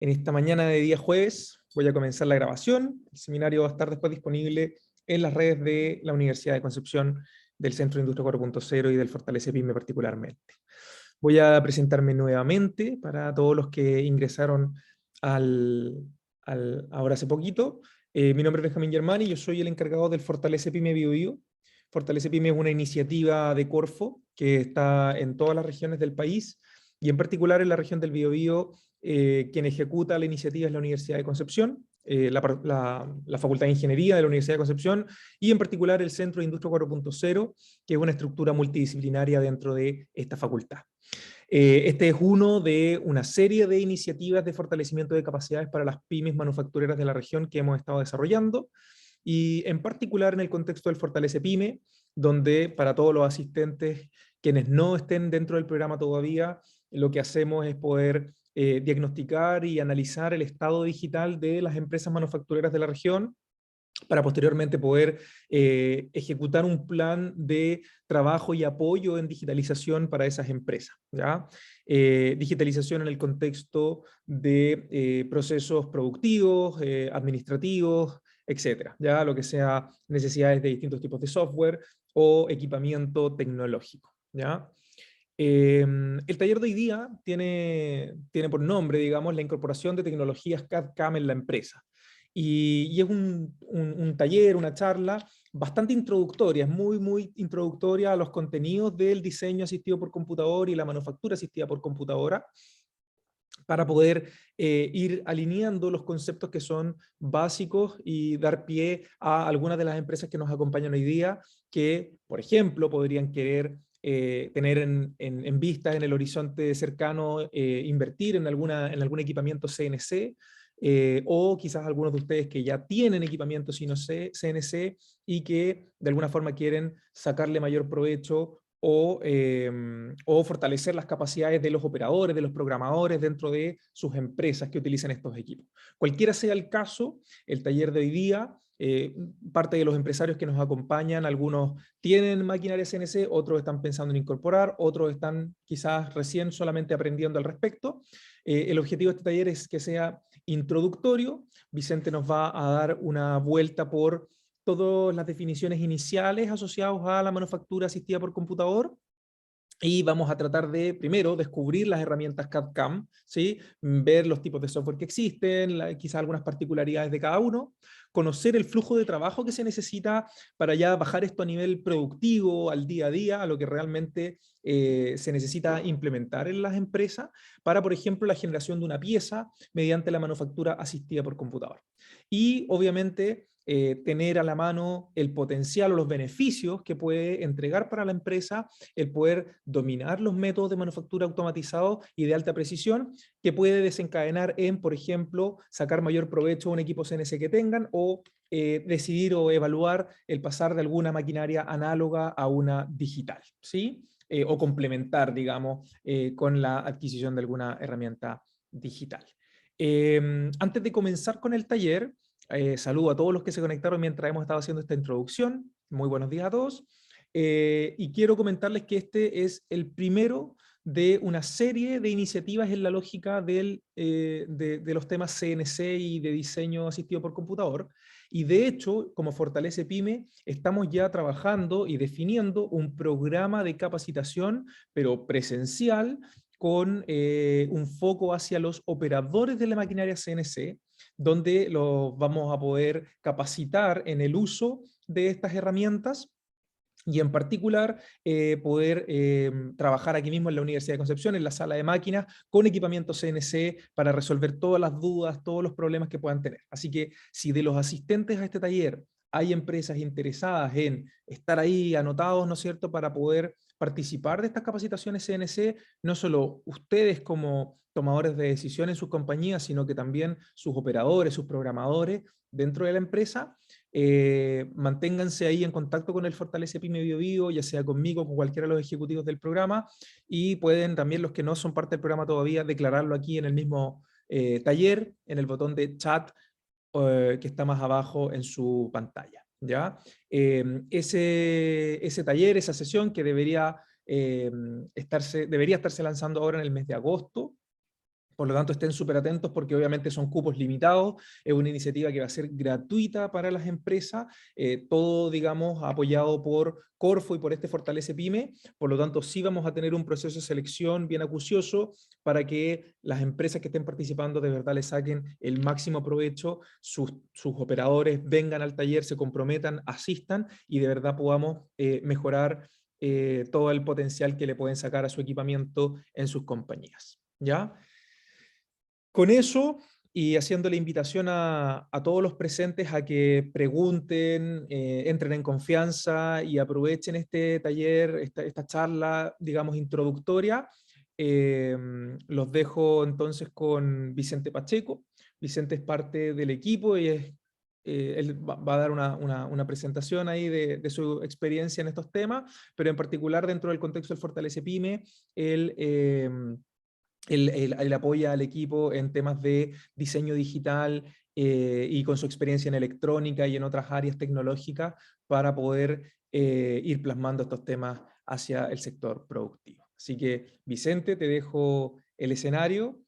En esta mañana de día jueves voy a comenzar la grabación. El seminario va a estar después disponible en las redes de la Universidad de Concepción, del Centro de Industria 4.0 y del Fortalece Pyme particularmente. Voy a presentarme nuevamente para todos los que ingresaron ahora hace poquito. Mi nombre es Benjamín Germán y yo soy el encargado del Fortalece Pyme Biobío. Fortalece Pyme es una iniciativa de Corfo que está en todas las regiones del país y en particular en la región del Biobío. Quien ejecuta la iniciativa es la Universidad de Concepción, la Facultad de Ingeniería de la Universidad de Concepción y en particular el Centro de Industria 4.0, que es una estructura multidisciplinaria dentro de esta facultad. Este es uno de una serie de iniciativas de fortalecimiento de capacidades para las pymes manufactureras de la región que hemos estado desarrollando, y en particular en el contexto del Fortalece Pyme, donde para todos los asistentes, quienes no estén dentro del programa todavía, lo que hacemos es poder diagnosticar y analizar el estado digital de las empresas manufactureras de la región, para posteriormente poder ejecutar un plan de trabajo y apoyo en digitalización para esas empresas, ¿ya? Digitalización en el contexto de procesos productivos, administrativos, etcétera, ¿ya? Lo que sea necesidades de distintos tipos de software o equipamiento tecnológico, ¿ya? El taller de hoy día tiene por nombre, digamos, la incorporación de tecnologías CAD/CAM en la empresa. Y es un taller, una charla bastante introductoria, es muy introductoria a los contenidos del diseño asistido por computador y la manufactura asistida por computadora, para poder ir alineando los conceptos que son básicos y dar pie a algunas de las empresas que nos acompañan hoy día, que, por ejemplo, podrían querer tener en vista, en el horizonte cercano, invertir en algún equipamiento CNC, o quizás algunos de ustedes que ya tienen equipamiento CNC y que de alguna forma quieren sacarle mayor provecho o fortalecer las capacidades de los operadores, de los programadores dentro de sus empresas que utilizan estos equipos. Cualquiera sea el caso, el taller de hoy día, parte de los empresarios que nos acompañan, algunos tienen maquinaria CNC, otros están pensando en incorporar, otros están quizás recién solamente aprendiendo al respecto. El objetivo de este taller es que sea introductorio. Vicente nos va a dar una vuelta por todas las definiciones iniciales asociadas a la manufactura asistida por computador, y vamos a tratar de, primero, descubrir las herramientas CAD/CAM, ¿sí? Ver los tipos de software que existen, quizás algunas particularidades de cada uno, conocer el flujo de trabajo que se necesita para ya bajar esto a nivel productivo, al día a día, a lo que realmente se necesita implementar en las empresas, para, por ejemplo, la generación de una pieza mediante la manufactura asistida por computador. Y, obviamente, tener a la mano el potencial o los beneficios que puede entregar para la empresa el poder dominar los métodos de manufactura automatizados y de alta precisión, que puede desencadenar en, por ejemplo, sacar mayor provecho a un equipo CNC que tengan, o decidir o evaluar el pasar de alguna maquinaria análoga a una digital, ¿sí? O complementar, digamos, con la adquisición de alguna herramienta digital. Antes de comenzar con el taller, saludo a todos los que se conectaron mientras hemos estado haciendo esta introducción. Muy buenos días a todos. Y quiero comentarles que este es el primero de una serie de iniciativas en la lógica de los temas CNC y de diseño asistido por computador. Y de hecho, como Fortalece Pyme, estamos ya trabajando y definiendo un programa de capacitación, pero presencial, con un foco hacia los operadores de la maquinaria CNC, donde los vamos a poder capacitar en el uso de estas herramientas, y en particular poder trabajar aquí mismo en la Universidad de Concepción, en la sala de máquinas, con equipamiento CNC para resolver todas las dudas, todos los problemas que puedan tener. Así que si de los asistentes a este taller hay empresas interesadas en estar ahí anotados, ¿no es cierto?, para poder participar de estas capacitaciones CNC, no solo ustedes como tomadores de decisión en sus compañías, sino que también sus operadores, sus programadores dentro de la empresa, manténganse ahí en contacto con el Fortalece Pyme Biobío, ya sea conmigo o con cualquiera de los ejecutivos del programa, y pueden también, los que no son parte del programa todavía, declararlo aquí en el mismo taller, en el botón de chat que está más abajo en su pantalla, ¿ya? Ese taller, esa sesión que debería estarse lanzando ahora en el mes de agosto, Por lo tanto, estén súper atentos porque obviamente son cupos limitados, es una iniciativa que va a ser gratuita para las empresas, todo, digamos, apoyado por Corfo y por este Fortalece Pyme. Por lo tanto, sí vamos a tener un proceso de selección bien acucioso para que las empresas que estén participando de verdad le saquen el máximo provecho, sus operadores vengan al taller, se comprometan, asistan y de verdad podamos mejorar todo el potencial que le pueden sacar a su equipamiento en sus compañías. ¿Ya? Con eso, y haciendo la invitación a todos los presentes a que pregunten, entren en confianza y aprovechen este taller, esta charla, digamos, introductoria, los dejo entonces con Vicente Pacheco. Vicente es parte del equipo y él va a dar una presentación ahí de su experiencia en estos temas, pero en particular dentro del contexto del Fortalece Pyme, él... Él apoya al equipo en temas de diseño digital y con su experiencia en electrónica y en otras áreas tecnológicas para poder ir plasmando estos temas hacia el sector productivo. Así que, Vicente, te dejo el escenario.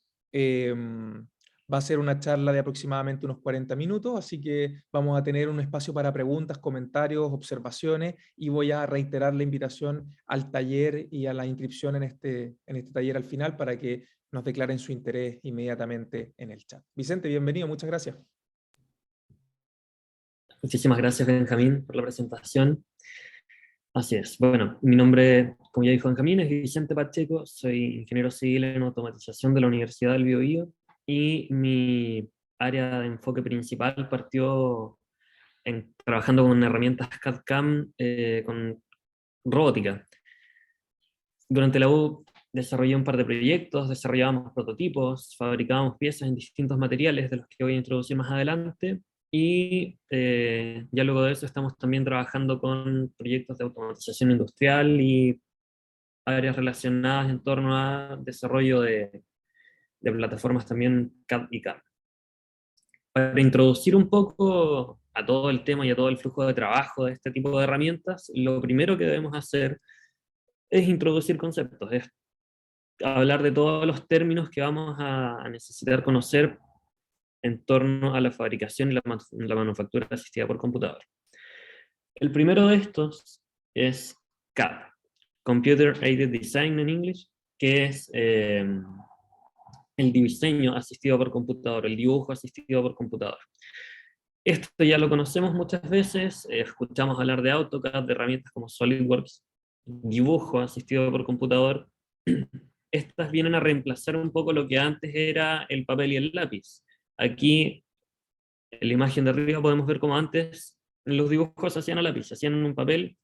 Va a ser una charla de aproximadamente unos 40 minutos, así que vamos a tener un espacio para preguntas, comentarios, observaciones, y voy a reiterar la invitación al taller y a la inscripción en este taller al final para que nos declaren su interés inmediatamente en el chat. Vicente, bienvenido, muchas gracias. Muchísimas gracias, Benjamín, por la presentación. Así es. Bueno, mi nombre, como ya dijo Benjamín, es Vicente Pacheco, soy ingeniero civil en automatización de la Universidad del Biobío y mi área de enfoque principal partió trabajando con herramientas CAD/CAM con robótica. Durante la U desarrollé un par de proyectos, desarrollábamos prototipos, fabricábamos piezas en distintos materiales de los que voy a introducir más adelante, y ya luego de eso estamos también trabajando con proyectos de automatización industrial y áreas relacionadas en torno a desarrollo de plataformas también CAD y CAM. Para introducir un poco a todo el tema y a todo el flujo de trabajo de este tipo de herramientas, lo primero que debemos hacer es introducir conceptos, es hablar de todos los términos que vamos a necesitar conocer en torno a la fabricación y la manufactura asistida por computador. El primero de estos es CAD, Computer Aided Design en inglés, que es el diseño asistido por computador, el dibujo asistido por computador. Esto ya lo conocemos muchas veces, escuchamos hablar de AutoCAD, de herramientas como SolidWorks, dibujo asistido por computador. Estas vienen a reemplazar un poco lo que antes era el papel y el lápiz. Aquí, en la imagen de arriba, podemos ver cómo antes los dibujos se hacían a lápiz, se hacían en un papel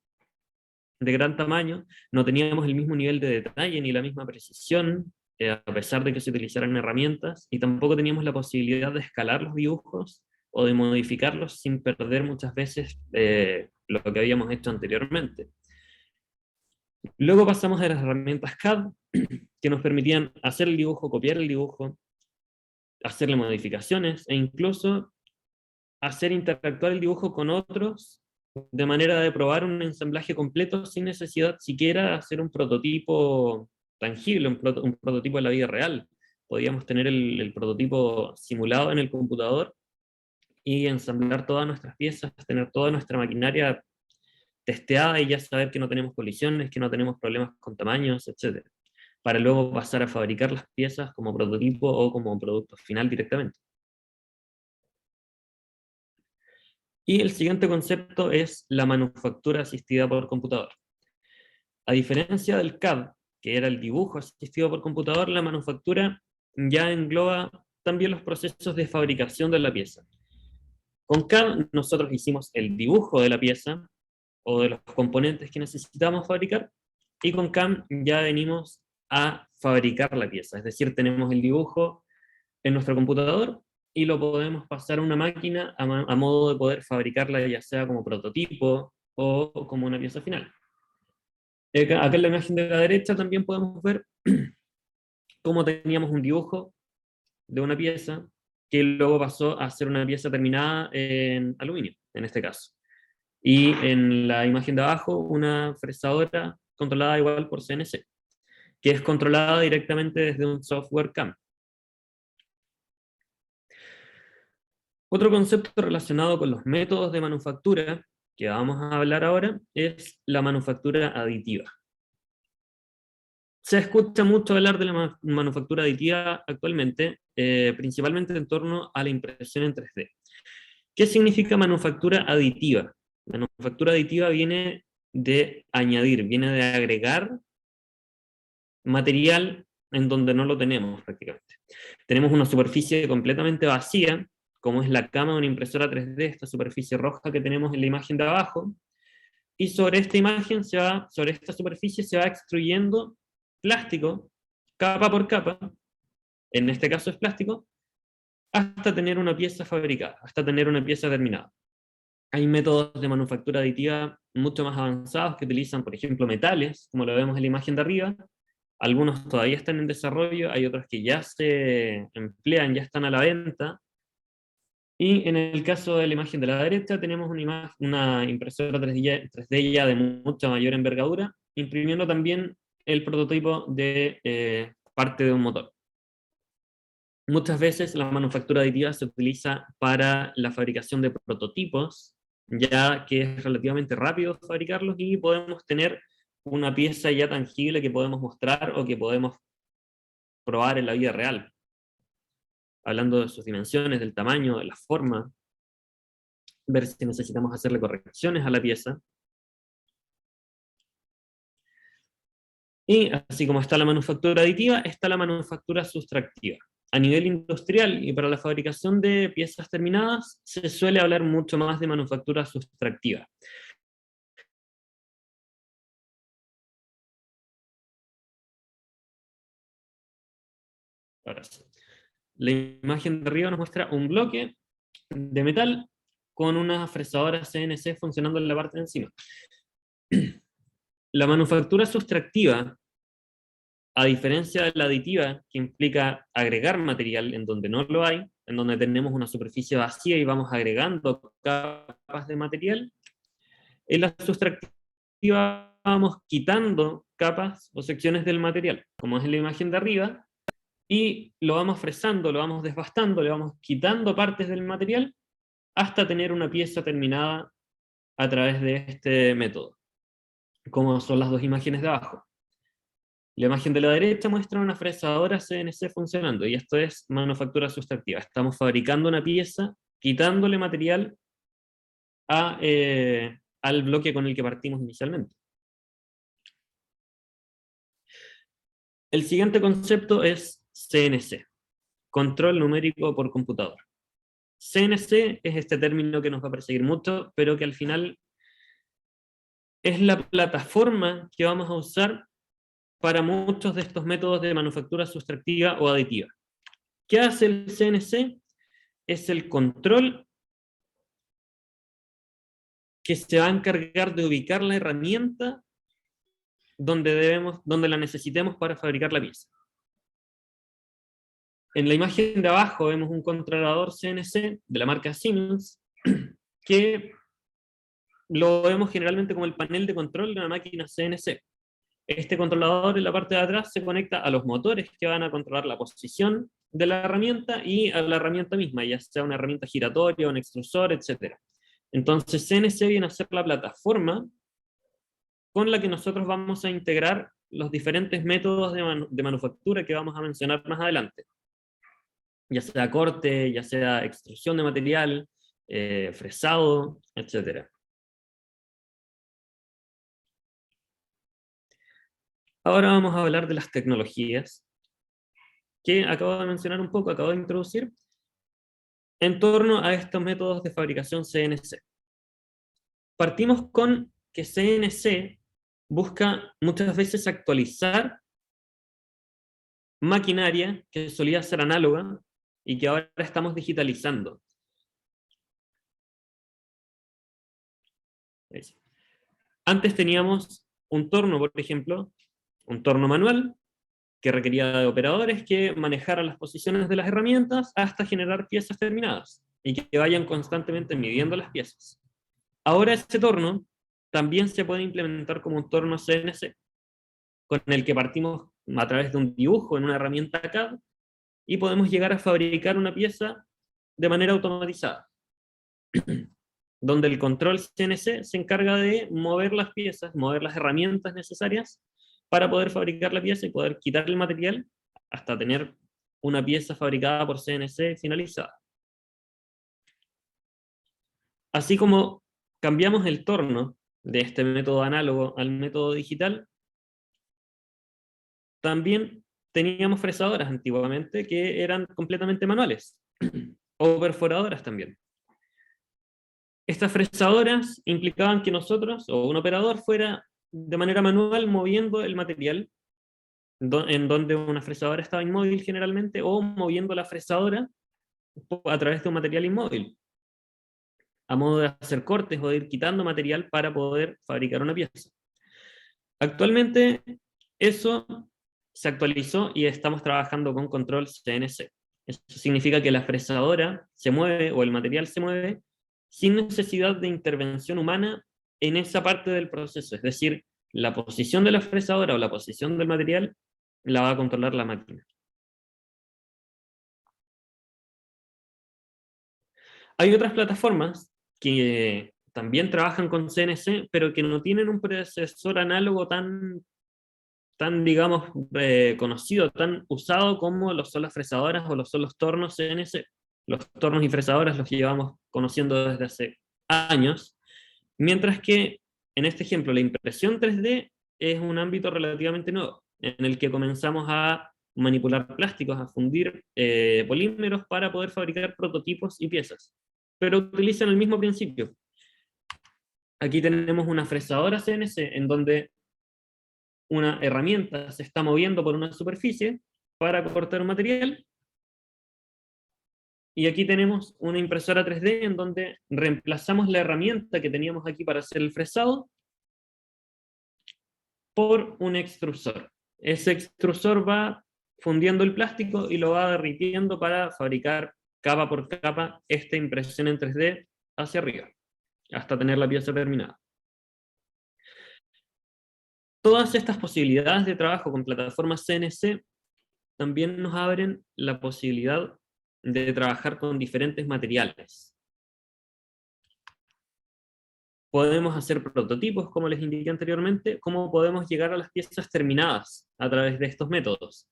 de gran tamaño, no teníamos el mismo nivel de detalle ni la misma precisión, a pesar de que se utilizaran herramientas, y tampoco teníamos la posibilidad de escalar los dibujos o de modificarlos sin perder muchas veces lo que habíamos hecho anteriormente. Luego pasamos a las herramientas CAD, que nos permitían hacer el dibujo, copiar el dibujo, hacerle modificaciones e incluso hacer interactuar el dibujo con otros de manera de probar un ensamblaje completo sin necesidad siquiera de hacer un prototipo tangible, un prototipo de la vida real. Podíamos tener el prototipo simulado en el computador y ensamblar todas nuestras piezas, tener toda nuestra maquinaria testeada y ya saber que no tenemos colisiones, que no tenemos problemas con tamaños, etc. Para luego pasar a fabricar las piezas como prototipo o como producto final directamente. Y el siguiente concepto es la manufactura asistida por computador. A diferencia del CAD, que era el dibujo asistido por computador, la manufactura ya engloba también los procesos de fabricación de la pieza. Con CAD nosotros hicimos el dibujo de la pieza o de los componentes que necesitamos fabricar, y con CAM ya venimos a fabricar la pieza, es decir, tenemos el dibujo en nuestro computador y lo podemos pasar a una máquina a modo de poder fabricarla ya sea como prototipo o como una pieza final. Acá en la imagen de la derecha también podemos ver cómo teníamos un dibujo de una pieza que luego pasó a ser una pieza terminada en aluminio, en este caso. Y en la imagen de abajo, una fresadora controlada igual por CNC, que es controlada directamente desde un software CAM. Otro concepto relacionado con los métodos de manufactura que vamos a hablar ahora es la manufactura aditiva. Se escucha mucho hablar de la manufactura aditiva actualmente, principalmente en torno a la impresión en 3D. ¿Qué significa manufactura aditiva? Manufactura aditiva viene de añadir, viene de agregar material en donde no lo tenemos prácticamente. Tenemos una superficie completamente vacía, como es la cama de una impresora 3D, esta superficie roja que tenemos en la imagen de abajo, y sobre esta imagen, sobre esta superficie se va extruyendo plástico, capa por capa, en este caso es plástico, hasta tener una pieza fabricada, hasta tener una pieza terminada. Hay métodos de manufactura aditiva mucho más avanzados que utilizan, por ejemplo, metales, como lo vemos en la imagen de arriba. Algunos todavía están en desarrollo, hay otros que ya se emplean, ya están a la venta. Y en el caso de la imagen de la derecha tenemos una impresora 3D ya de mucha mayor envergadura, imprimiendo también el prototipo de parte de un motor. Muchas veces la manufactura aditiva se utiliza para la fabricación de prototipos, ya que es relativamente rápido fabricarlos y podemos tener una pieza ya tangible que podemos mostrar o que podemos probar en la vida real. Hablando de sus dimensiones, del tamaño, de la forma, ver si necesitamos hacerle correcciones a la pieza. Y así como está la manufactura aditiva, está la manufactura sustractiva. A nivel industrial y para la fabricación de piezas terminadas, se suele hablar mucho más de manufactura sustractiva. Ahora sí. La imagen de arriba nos muestra un bloque de metal con una fresadora CNC funcionando en la parte de encima. La manufactura sustractiva, a diferencia de la aditiva, que implica agregar material en donde no lo hay, en donde tenemos una superficie vacía y vamos agregando capas de material, en la sustractiva vamos quitando capas o secciones del material, como es en la imagen de arriba, y lo vamos fresando, lo vamos desbastando, le vamos quitando partes del material hasta tener una pieza terminada a través de este método, como son las dos imágenes de abajo. La imagen de la derecha muestra una fresadora CNC funcionando, y esto es manufactura sustractiva. Estamos fabricando una pieza, quitándole material al bloque con el que partimos inicialmente. El siguiente concepto es CNC, control numérico por computador. CNC es este término que nos va a perseguir mucho, pero que al final es la plataforma que vamos a usar para muchos de estos métodos de manufactura sustractiva o aditiva. ¿Qué hace el CNC? Es el control que se va a encargar de ubicar la herramienta donde la necesitemos para fabricar la pieza. En la imagen de abajo vemos un controlador CNC de la marca Siemens, que lo vemos generalmente como el panel de control de una máquina CNC. Este controlador en la parte de atrás se conecta a los motores que van a controlar la posición de la herramienta y a la herramienta misma, ya sea una herramienta giratoria, un extrusor, etc. Entonces CNC viene a ser la plataforma con la que nosotros vamos a integrar los diferentes métodos de manufactura que vamos a mencionar más adelante. Ya sea corte, ya sea extrusión de material, fresado, etc. Ahora vamos a hablar de las tecnologías que acabo de mencionar un poco, acabo de introducir, en torno a estos métodos de fabricación CNC. Partimos con que CNC busca muchas veces actualizar maquinaria que solía ser análoga y que ahora estamos digitalizando. Antes teníamos un torno, por ejemplo, un torno manual, que requería de operadores que manejaran las posiciones de las herramientas hasta generar piezas terminadas, y que vayan constantemente midiendo las piezas. Ahora este torno también se puede implementar como un torno CNC, con el que partimos a través de un dibujo en una herramienta CAD, y podemos llegar a fabricar una pieza de manera automatizada, donde el control CNC se encarga de mover las piezas, mover las herramientas necesarias para poder fabricar la pieza y poder quitar el material hasta tener una pieza fabricada por CNC finalizada. Así como cambiamos el torno de este método análogo al método digital, también teníamos fresadoras antiguamente que eran completamente manuales, o perforadoras también. Estas fresadoras implicaban que nosotros, o un operador, fuera de manera manual moviendo el material, en donde una fresadora estaba inmóvil generalmente, o moviendo la fresadora a través de un material inmóvil, a modo de hacer cortes o de ir quitando material para poder fabricar una pieza. Actualmente eso se actualizó y estamos trabajando con control CNC. Eso significa que la fresadora se mueve o el material se mueve sin necesidad de intervención humana en esa parte del proceso. Es decir, la posición de la fresadora o la posición del material la va a controlar la máquina. Hay otras plataformas que también trabajan con CNC, pero que no tienen un procesador análogo tan digamos, conocido, tan usado como lo son las fresadoras o son los tornos CNC. Los tornos y fresadoras los llevamos conociendo desde hace años, mientras que en este ejemplo la impresión 3D es un ámbito relativamente nuevo, en el que comenzamos a manipular plásticos, a fundir polímeros para poder fabricar prototipos y piezas, pero utilizan el mismo principio. Aquí tenemos una fresadora CNC en donde una herramienta se está moviendo por una superficie para cortar un material, y aquí tenemos una impresora 3D en donde reemplazamos la herramienta que teníamos aquí para hacer el fresado por un extrusor. Ese extrusor va fundiendo el plástico y lo va derritiendo para fabricar capa por capa esta impresión en 3D hacia arriba, hasta tener la pieza terminada. Todas estas posibilidades de trabajo con plataformas CNC también nos abren la posibilidad de trabajar con diferentes materiales. Podemos hacer prototipos, como les indiqué anteriormente, como podemos llegar a las piezas terminadas a través de estos métodos.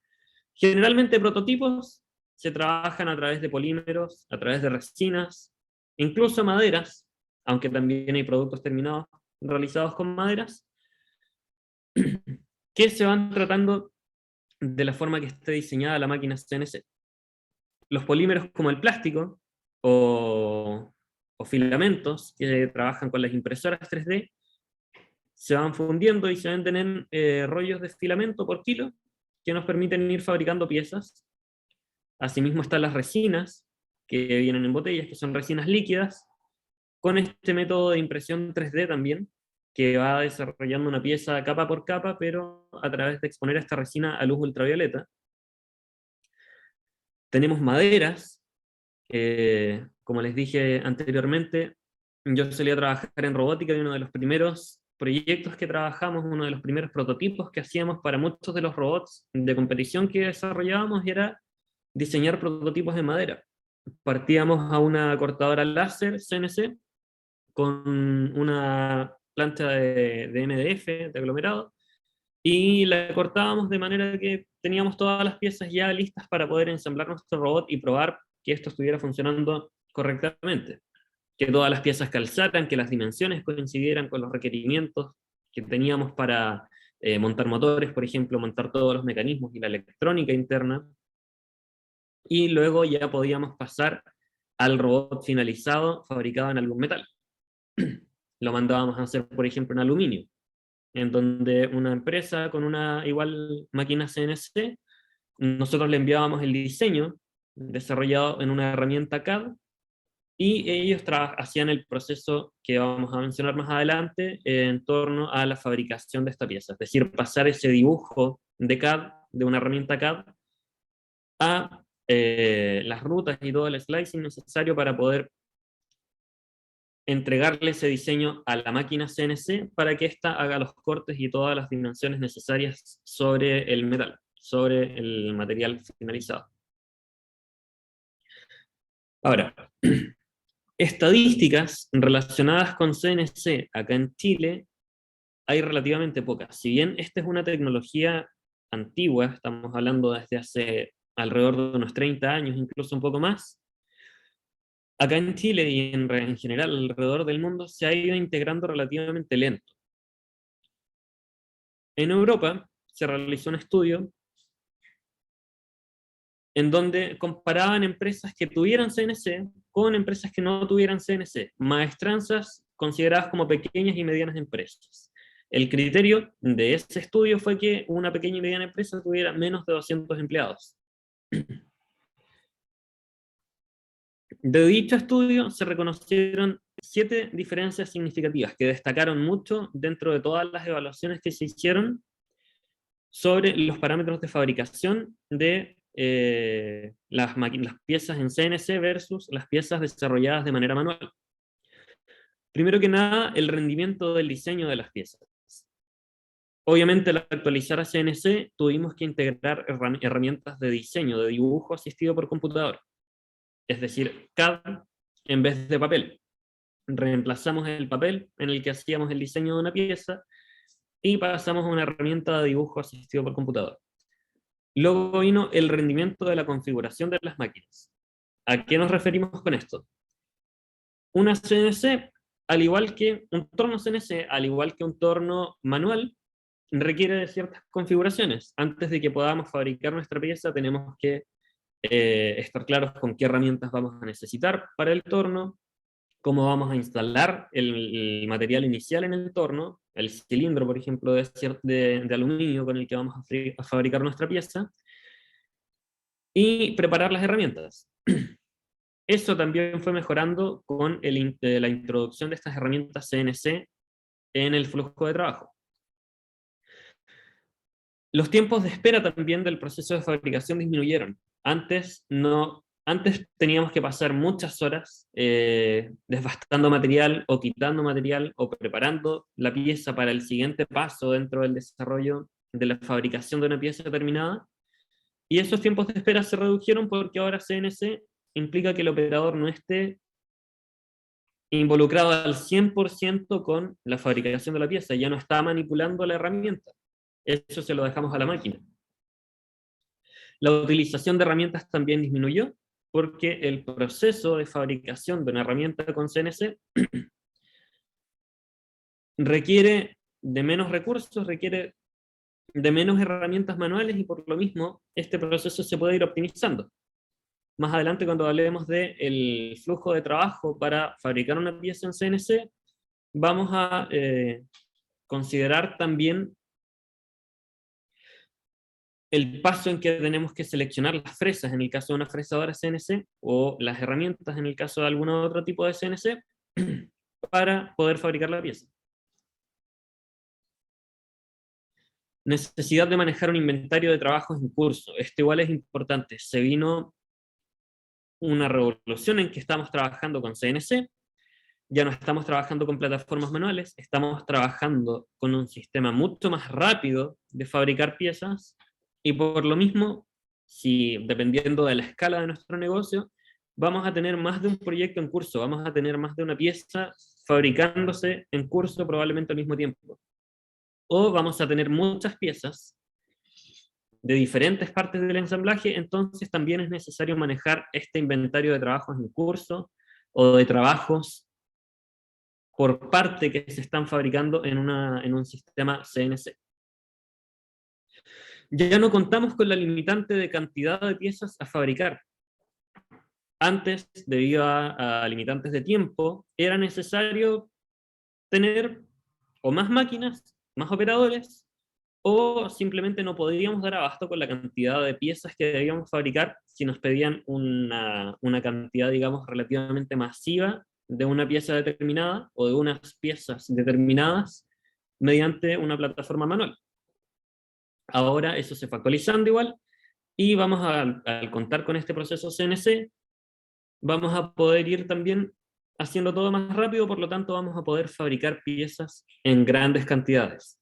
Generalmente prototipos se trabajan a través de polímeros, a través de resinas, incluso maderas, aunque también hay productos terminados realizados con maderas, que se van tratando de la forma que esté diseñada la máquina CNC. Los polímeros como el plástico o filamentos que trabajan con las impresoras 3D se van fundiendo y se venden en rollos de filamento por kilo que nos permiten ir fabricando piezas. Asimismo están las resinas que vienen en botellas, que son resinas líquidas, con este método de impresión 3D también, que va desarrollando una pieza capa por capa, pero a través de exponer esta resina a luz ultravioleta. Tenemos maderas, como les dije anteriormente, yo solía trabajar en robótica y uno de los primeros proyectos que trabajamos, uno de los primeros prototipos que hacíamos para muchos de los robots de competición que desarrollábamos era diseñar prototipos de madera. Partíamos a una cortadora láser CNC con una plancha de MDF, de aglomerado, y la cortábamos de manera que teníamos todas las piezas ya listas para poder ensamblar nuestro robot y probar que esto estuviera funcionando correctamente, que todas las piezas calzaran, que las dimensiones coincidieran con los requerimientos que teníamos para montar motores, por ejemplo, montar todos los mecanismos y la electrónica interna, y luego ya podíamos pasar al robot finalizado fabricado en algún metal. Lo mandábamos a hacer, por ejemplo, en aluminio, en donde una empresa con una igual máquina CNC, nosotros le enviábamos el diseño desarrollado en una herramienta CAD, y ellos hacían el proceso que vamos a mencionar más adelante en torno a la fabricación de esta pieza, es decir, pasar ese dibujo de CAD, de una herramienta CAD, a las rutas y todo el slicing necesario para poder entregarle ese diseño a la máquina CNC para que ésta haga los cortes y todas las dimensiones necesarias sobre el metal, sobre el material finalizado. Ahora, estadísticas relacionadas con CNC acá en Chile hay relativamente pocas. Si bien esta es una tecnología antigua, estamos hablando desde hace alrededor de unos 30 años, incluso un poco más, acá en Chile y en general alrededor del mundo se ha ido integrando relativamente lento. En Europa se realizó un estudio en donde comparaban empresas que tuvieran CNC con empresas que no tuvieran CNC, maestranzas consideradas como pequeñas y medianas empresas. El criterio de ese estudio fue que una pequeña y mediana empresa tuviera menos de 200 empleados. De dicho estudio se reconocieron 7 diferencias significativas que destacaron mucho dentro de todas las evaluaciones que se hicieron sobre los parámetros de fabricación de las piezas en CNC versus las piezas desarrolladas de manera manual. Primero que nada, el rendimiento del diseño de las piezas. Obviamente, al actualizar a CNC, tuvimos que integrar herramientas de diseño, de dibujo asistido por computador. Es decir, CAD en vez de papel. Reemplazamos el papel en el que hacíamos el diseño de una pieza y pasamos a una herramienta de dibujo asistido por computador. Luego vino el rendimiento de la configuración de las máquinas. ¿A qué nos referimos con esto? Una CNC, al igual que un torno CNC, al igual que un torno manual, requiere de ciertas configuraciones. Antes de que podamos fabricar nuestra pieza, tenemos que estar claros con qué herramientas vamos a necesitar para el torno, cómo vamos a instalar el material inicial en el torno, el cilindro, por ejemplo, de aluminio con el que vamos a fabricar nuestra pieza, y preparar las herramientas. Eso también fue mejorando con la introducción de estas herramientas CNC en el flujo de trabajo. Los tiempos de espera también del proceso de fabricación disminuyeron. Antes teníamos que pasar muchas horas desbastando material o quitando material o preparando la pieza para el siguiente paso dentro del desarrollo de la fabricación de una pieza terminada. Y esos tiempos de espera se redujeron porque ahora CNC implica que el operador no esté involucrado al 100% con la fabricación de la pieza, ya no está manipulando la herramienta. Eso se lo dejamos a la máquina. La utilización de herramientas también disminuyó porque el proceso de fabricación de una herramienta con CNC requiere de menos recursos, requiere de menos herramientas manuales y por lo mismo este proceso se puede ir optimizando. Más adelante, cuando hablemos del flujo de trabajo para fabricar una pieza en CNC, vamos a considerar también el paso en que tenemos que seleccionar las fresas en el caso de una fresadora CNC o las herramientas en el caso de algún otro tipo de CNC para poder fabricar la pieza. Necesidad de manejar un inventario de trabajos en curso. Esto igual es importante. Se vino una revolución en que estamos trabajando con CNC, ya no estamos trabajando con plataformas manuales, estamos trabajando con un sistema mucho más rápido de fabricar piezas, y por lo mismo, si dependiendo de la escala de nuestro negocio, vamos a tener más de un proyecto en curso, vamos a tener más de una pieza fabricándose en curso probablemente al mismo tiempo. O vamos a tener muchas piezas de diferentes partes del ensamblaje, entonces también es necesario manejar este inventario de trabajos en curso o de trabajos por parte que se están fabricando en un sistema CNC. Ya no contamos con la limitante de cantidad de piezas a fabricar. Antes, debido a limitantes de tiempo, era necesario tener o más máquinas, más operadores, o simplemente no podíamos dar abasto con la cantidad de piezas que debíamos fabricar si nos pedían una cantidad, digamos, relativamente masiva de una pieza determinada o de unas piezas determinadas mediante una plataforma manual. Ahora eso se fue actualizando igual, y vamos al contar con este proceso CNC, vamos a poder ir también haciendo todo más rápido, por lo tanto vamos a poder fabricar piezas en grandes cantidades.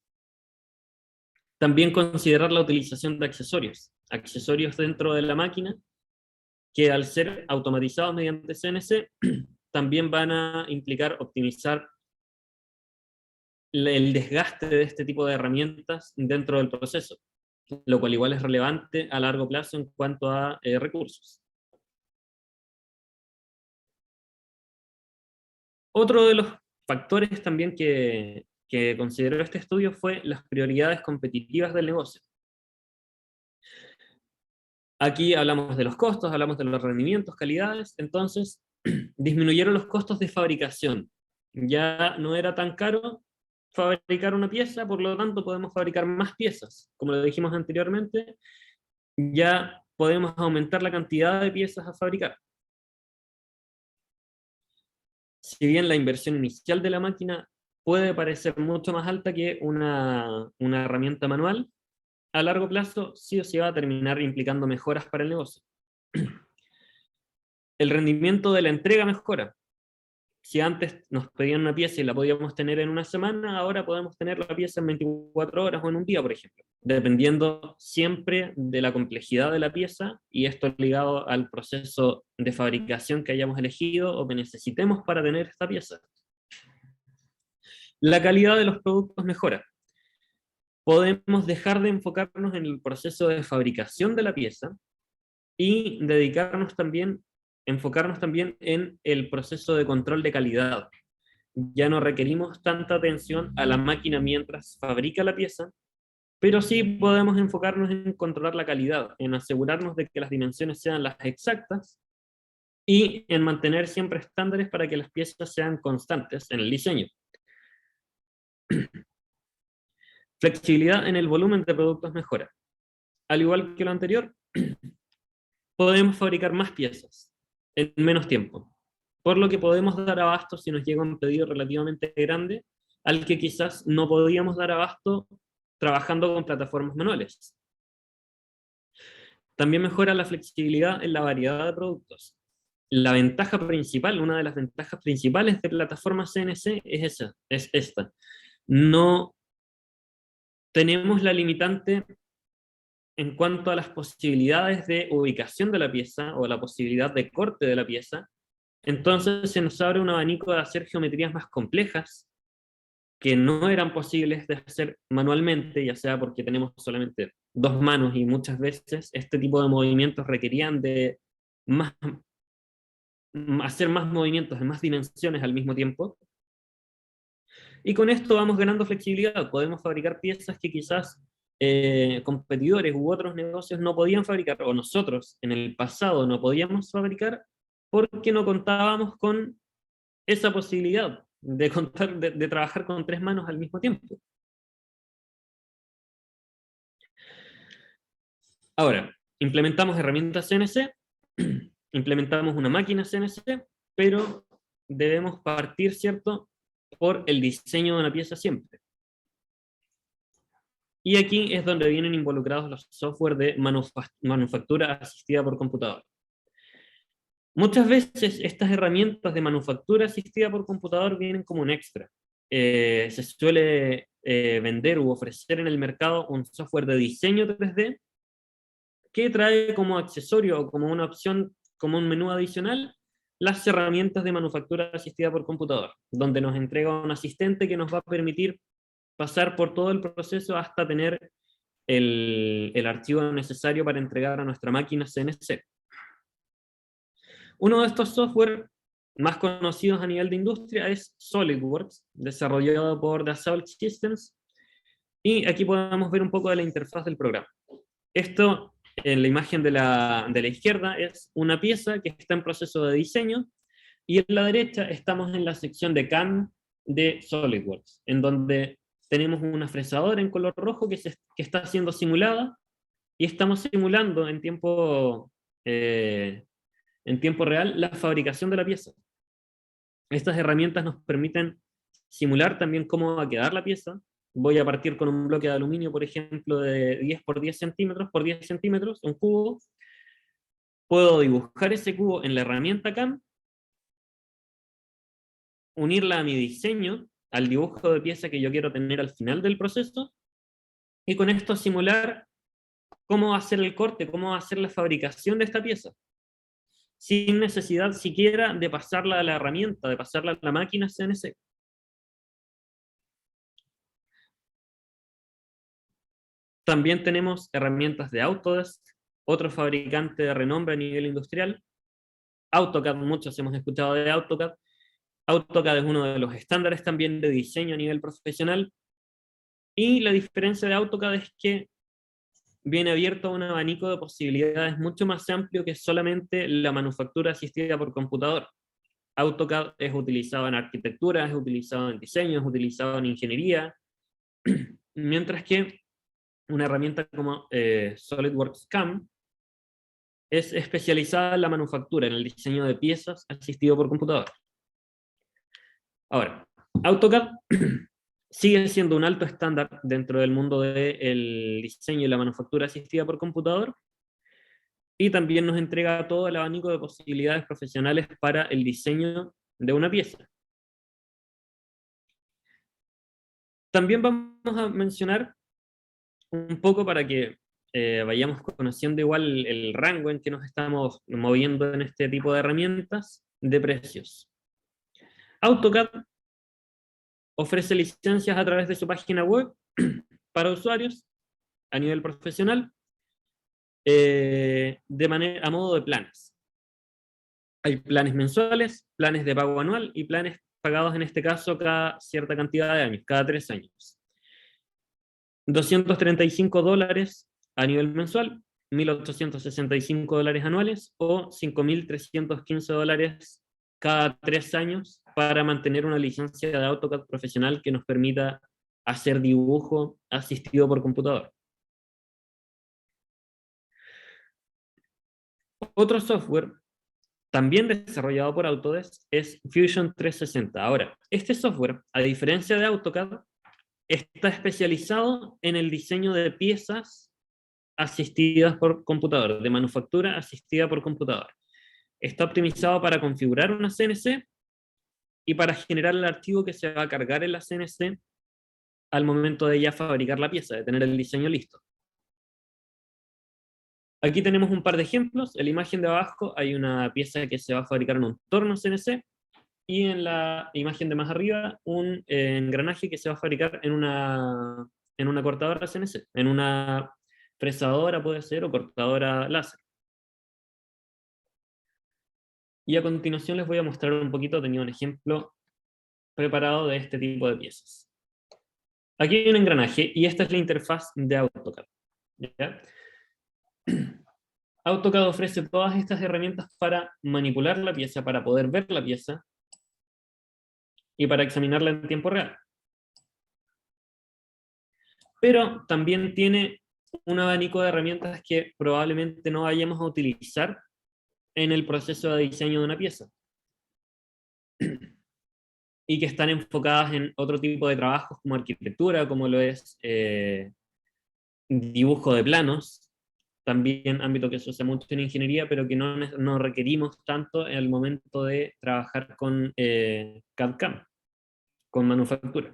También considerar la utilización de accesorios dentro de la máquina que al ser automatizados mediante CNC, también van a implicar optimizar el desgaste de este tipo de herramientas dentro del proceso, lo cual igual es relevante a largo plazo en cuanto a recursos. Otro de los factores también que consideró este estudio fue las prioridades competitivas del negocio. Aquí hablamos de los costos, hablamos de los rendimientos, calidades, entonces disminuyeron los costos de fabricación. Ya no era tan caro fabricar una pieza, por lo tanto podemos fabricar más piezas. Como lo dijimos anteriormente, ya podemos aumentar la cantidad de piezas a fabricar. Si bien la inversión inicial de la máquina puede parecer mucho más alta que una herramienta manual, a largo plazo sí o sí va a terminar implicando mejoras para el negocio. El rendimiento de la entrega mejora. Si antes nos pedían una pieza y la podíamos tener en una semana, ahora podemos tener la pieza en 24 horas o en un día, por ejemplo, dependiendo siempre de la complejidad de la pieza y esto ligado al proceso de fabricación que hayamos elegido o que necesitemos para tener esta pieza. La calidad de los productos mejora. Podemos dejar de enfocarnos en el proceso de fabricación de la pieza y enfocarnos también en el proceso de control de calidad. Ya no requerimos tanta atención a la máquina mientras fabrica la pieza, pero sí podemos enfocarnos en controlar la calidad, en asegurarnos de que las dimensiones sean las exactas y en mantener siempre estándares para que las piezas sean constantes en el diseño. Flexibilidad en el volumen de productos mejora. Al igual que lo anterior, podemos fabricar más piezas en menos tiempo, por lo que podemos dar abasto si nos llega un pedido relativamente grande, al que quizás no podíamos dar abasto trabajando con plataformas manuales. También mejora la flexibilidad en la variedad de productos. La ventaja principal, una de las ventajas principales de plataformas CNC es esta. No tenemos la limitante en cuanto a las posibilidades de ubicación de la pieza o la posibilidad de corte de la pieza. Entonces se nos abre un abanico de hacer geometrías más complejas que no eran posibles de hacer manualmente, ya sea porque tenemos solamente dos manos y muchas veces este tipo de movimientos requerían de hacer más movimientos en más dimensiones al mismo tiempo. Y con esto vamos ganando flexibilidad. Podemos fabricar piezas que quizás competidores u otros negocios no podían fabricar, o nosotros en el pasado no podíamos fabricar porque no contábamos con esa posibilidad de trabajar con tres manos al mismo tiempo. Ahora, implementamos herramientas CNC, implementamos una máquina CNC, pero debemos partir, ¿cierto?, por el diseño de una pieza siempre. Y aquí es donde vienen involucrados los software de manufactura asistida por computador. Muchas veces estas herramientas de manufactura asistida por computador vienen como un extra. Se suele vender u ofrecer en el mercado un software de diseño 3D que trae como accesorio o como una opción, como un menú adicional, las herramientas de manufactura asistida por computador, donde nos entrega un asistente que nos va a permitir pasar por todo el proceso hasta tener el archivo necesario para entregar a nuestra máquina CNC. Uno de estos software más conocidos a nivel de industria es SolidWorks, desarrollado por Dassault Systems, y aquí podemos ver un poco de la interfaz del programa. Esto, en la imagen de la izquierda, es una pieza que está en proceso de diseño, y en la derecha estamos en la sección de CAM de SolidWorks, en donde tenemos una fresadora en color rojo que está siendo simulada, y estamos simulando en tiempo real la fabricación de la pieza. Estas herramientas nos permiten simular también cómo va a quedar la pieza. Voy a partir con un bloque de aluminio, por ejemplo, de 10 por 10 centímetros por 10 centímetros, un cubo. Puedo dibujar ese cubo en la herramienta CAM, unirla a mi diseño, al dibujo de pieza que yo quiero tener al final del proceso, y con esto simular cómo va a ser el corte, cómo va a ser la fabricación de esta pieza. sin necesidad siquiera de pasarla a la herramienta, de pasarla a la máquina CNC. También tenemos herramientas de Autodesk, otro fabricante de renombre a nivel industrial. AutoCAD, muchos hemos escuchado de AutoCAD. AutoCAD es uno de los estándares también de diseño a nivel profesional. Y la diferencia de AutoCAD es que viene abierto a un abanico de posibilidades mucho más amplio que solamente la manufactura asistida por computador. AutoCAD es utilizado en arquitectura, es utilizado en diseño, es utilizado en ingeniería, mientras que una herramienta como SolidWorks CAM es especializada en la manufactura, en el diseño de piezas asistido por computador. Ahora, AutoCAD sigue siendo un alto estándar dentro del mundo del diseño y la manufactura asistida por computador, y también nos entrega todo el abanico de posibilidades profesionales para el diseño de una pieza. También vamos a mencionar un poco para que vayamos conociendo igual el rango en que nos estamos moviendo en este tipo de herramientas de precios. AutoCAD ofrece licencias a través de su página web para usuarios a nivel profesional a modo de planes. Hay planes mensuales, planes de pago anual y planes pagados en este caso cada cierta cantidad de años, cada 3 años. $235 a nivel mensual, $1.865 anuales o $5.315 cada 3 años para mantener una licencia de AutoCAD profesional que nos permita hacer dibujo asistido por computador. Otro software también desarrollado por Autodesk es Fusion 360. Ahora, este software, a diferencia de AutoCAD, está especializado en el diseño de piezas asistidas por computador, de manufactura asistida por computador. Está optimizado para configurar una CNC y para generar el archivo que se va a cargar en la CNC al momento de ya fabricar la pieza, de tener el diseño listo. Aquí tenemos un par de ejemplos. En la imagen de abajo hay una pieza que se va a fabricar en un torno CNC, y en la imagen de más arriba un engranaje que se va a fabricar en una cortadora CNC, en una fresadora puede ser, o cortadora láser. Y a continuación les voy a mostrar un poquito, tenía un ejemplo preparado de este tipo de piezas. Aquí hay un engranaje y esta es la interfaz de AutoCAD. ¿Ya? AutoCAD ofrece todas estas herramientas para manipular la pieza, para poder ver la pieza y para examinarla en tiempo real. Pero también tiene un abanico de herramientas que probablemente no vayamos a utilizar en el proceso de diseño de una pieza, y que están enfocadas en otro tipo de trabajos como arquitectura, como lo es dibujo de planos, también ámbito que se usa mucho en ingeniería, pero que no requerimos tanto en el momento de trabajar con CAD/CAM, con manufactura.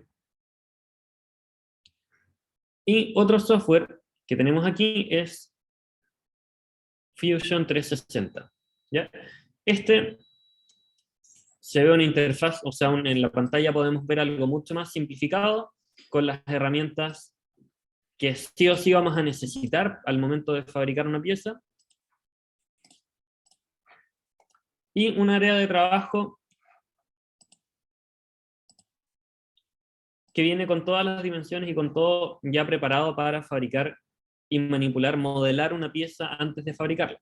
Y otro software que tenemos aquí es Fusion 360. ¿Ya? Este se ve una interfaz, o sea, en la pantalla podemos ver algo mucho más simplificado, con las herramientas que sí o sí vamos a necesitar al momento de fabricar una pieza, y un área de trabajo que viene con todas las dimensiones y con todo ya preparado para fabricar y manipular, modelar una pieza antes de fabricarla.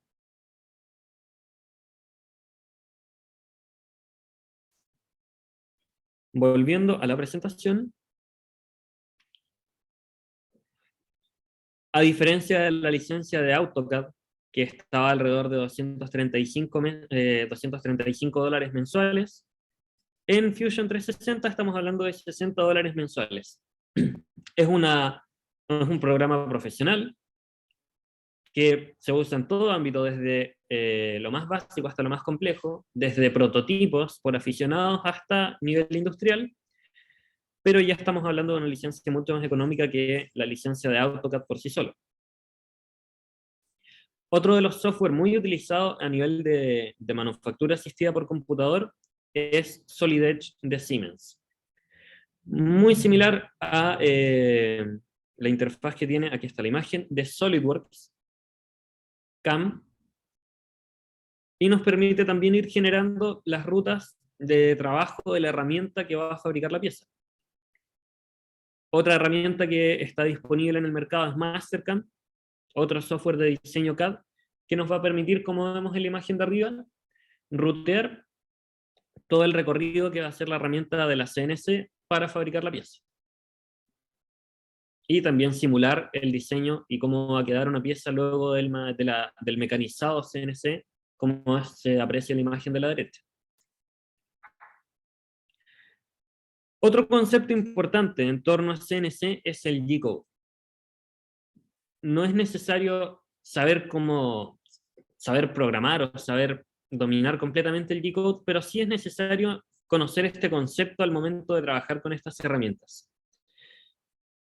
Volviendo a la presentación, a diferencia de la licencia de AutoCAD, que estaba alrededor de $235 mensuales, en Fusion 360 estamos hablando de $60 mensuales. Es un programa profesional que se usa en todo ámbito, desde lo más básico hasta lo más complejo, desde prototipos por aficionados hasta nivel industrial, pero ya estamos hablando de una licencia mucho más económica que la licencia de AutoCAD por sí solo. Otro de los software muy utilizados a nivel de manufactura asistida por computador es Solid Edge de Siemens. Muy similar a la interfaz que tiene, aquí está la imagen, de SolidWorks, CAM, y nos permite también ir generando las rutas de trabajo de la herramienta que va a fabricar la pieza. Otra herramienta que está disponible en el mercado es Mastercam, otro software de diseño CAD, que nos va a permitir, como vemos en la imagen de arriba, rutear todo el recorrido que va a hacer la herramienta de la CNC para fabricar la pieza. Y también simular el diseño y cómo va a quedar una pieza luego del mecanizado CNC, como se aprecia en la imagen de la derecha. Otro concepto importante en torno a CNC es el G-code. No es necesario saber programar o saber dominar completamente el G-code, pero sí es necesario conocer este concepto al momento de trabajar con estas herramientas.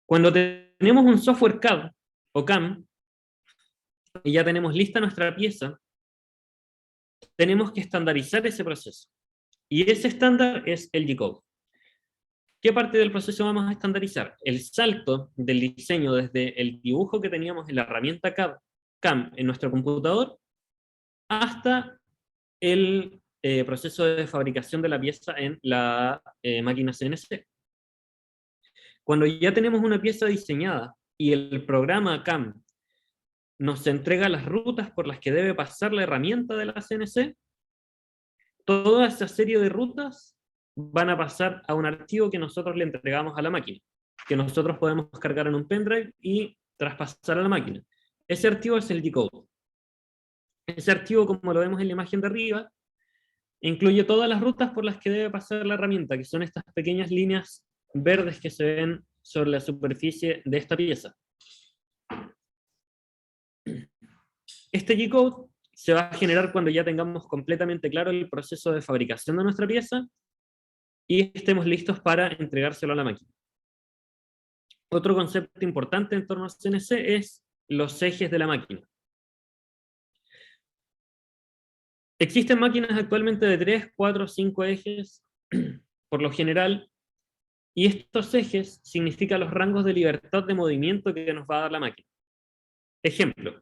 Cuando tenemos un software CAD o CAM y ya tenemos lista nuestra pieza, tenemos que estandarizar ese proceso. Y ese estándar es el G-code. ¿Qué parte del proceso vamos a estandarizar? El salto del diseño desde el dibujo que teníamos en la herramienta CAM en nuestro computador hasta el proceso de fabricación de la pieza en la máquina CNC. Cuando ya tenemos una pieza diseñada y el programa CAM nos entrega las rutas por las que debe pasar la herramienta de la CNC, toda esa serie de rutas van a pasar a un archivo que nosotros le entregamos a la máquina, que nosotros podemos cargar en un pendrive y traspasar a la máquina. Ese archivo es el G-code. Ese archivo, como lo vemos en la imagen de arriba, incluye todas las rutas por las que debe pasar la herramienta, que son estas pequeñas líneas verdes que se ven sobre la superficie de esta pieza. Este G-code se va a generar cuando ya tengamos completamente claro el proceso de fabricación de nuestra pieza y estemos listos para entregárselo a la máquina. Otro concepto importante en torno a CNC es los ejes de la máquina. Existen máquinas actualmente de 3, 4, 5 ejes, por lo general, y estos ejes significan los rangos de libertad de movimiento que nos va a dar la máquina. Ejemplo,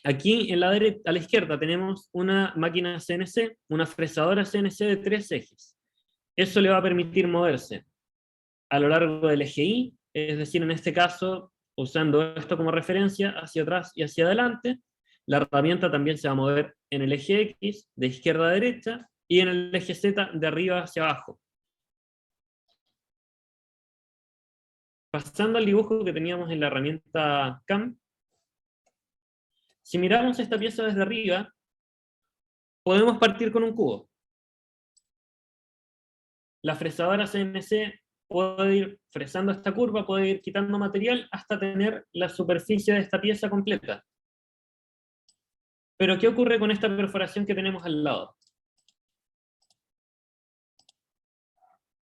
aquí a la izquierda tenemos una máquina CNC, una fresadora CNC de 3 ejes. Eso le va a permitir moverse a lo largo del eje Y, es decir, en este caso, usando esto como referencia, hacia atrás y hacia adelante. La herramienta también se va a mover en el eje X, de izquierda a derecha, y en el eje Z, de arriba hacia abajo. Pasando al dibujo que teníamos en la herramienta CAM, si miramos esta pieza desde arriba, podemos partir con un cubo. La fresadora CNC puede ir fresando esta curva, puede ir quitando material hasta tener la superficie de esta pieza completa. Pero ¿qué ocurre con esta perforación que tenemos al lado?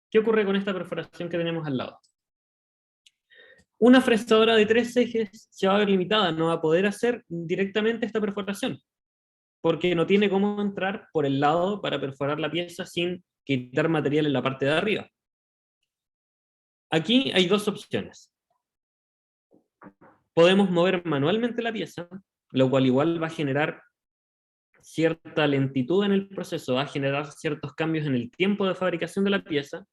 ¿Qué ocurre con esta perforación que tenemos al lado? Una fresadora de 3 ejes se va a ver limitada, no va a poder hacer directamente esta perforación, porque no tiene cómo entrar por el lado para perforar la pieza sin quitar material en la parte de arriba. Aquí hay dos opciones. Podemos mover manualmente la pieza, lo cual igual va a generar cierta lentitud en el proceso, va a generar ciertos cambios en el tiempo de fabricación de la pieza,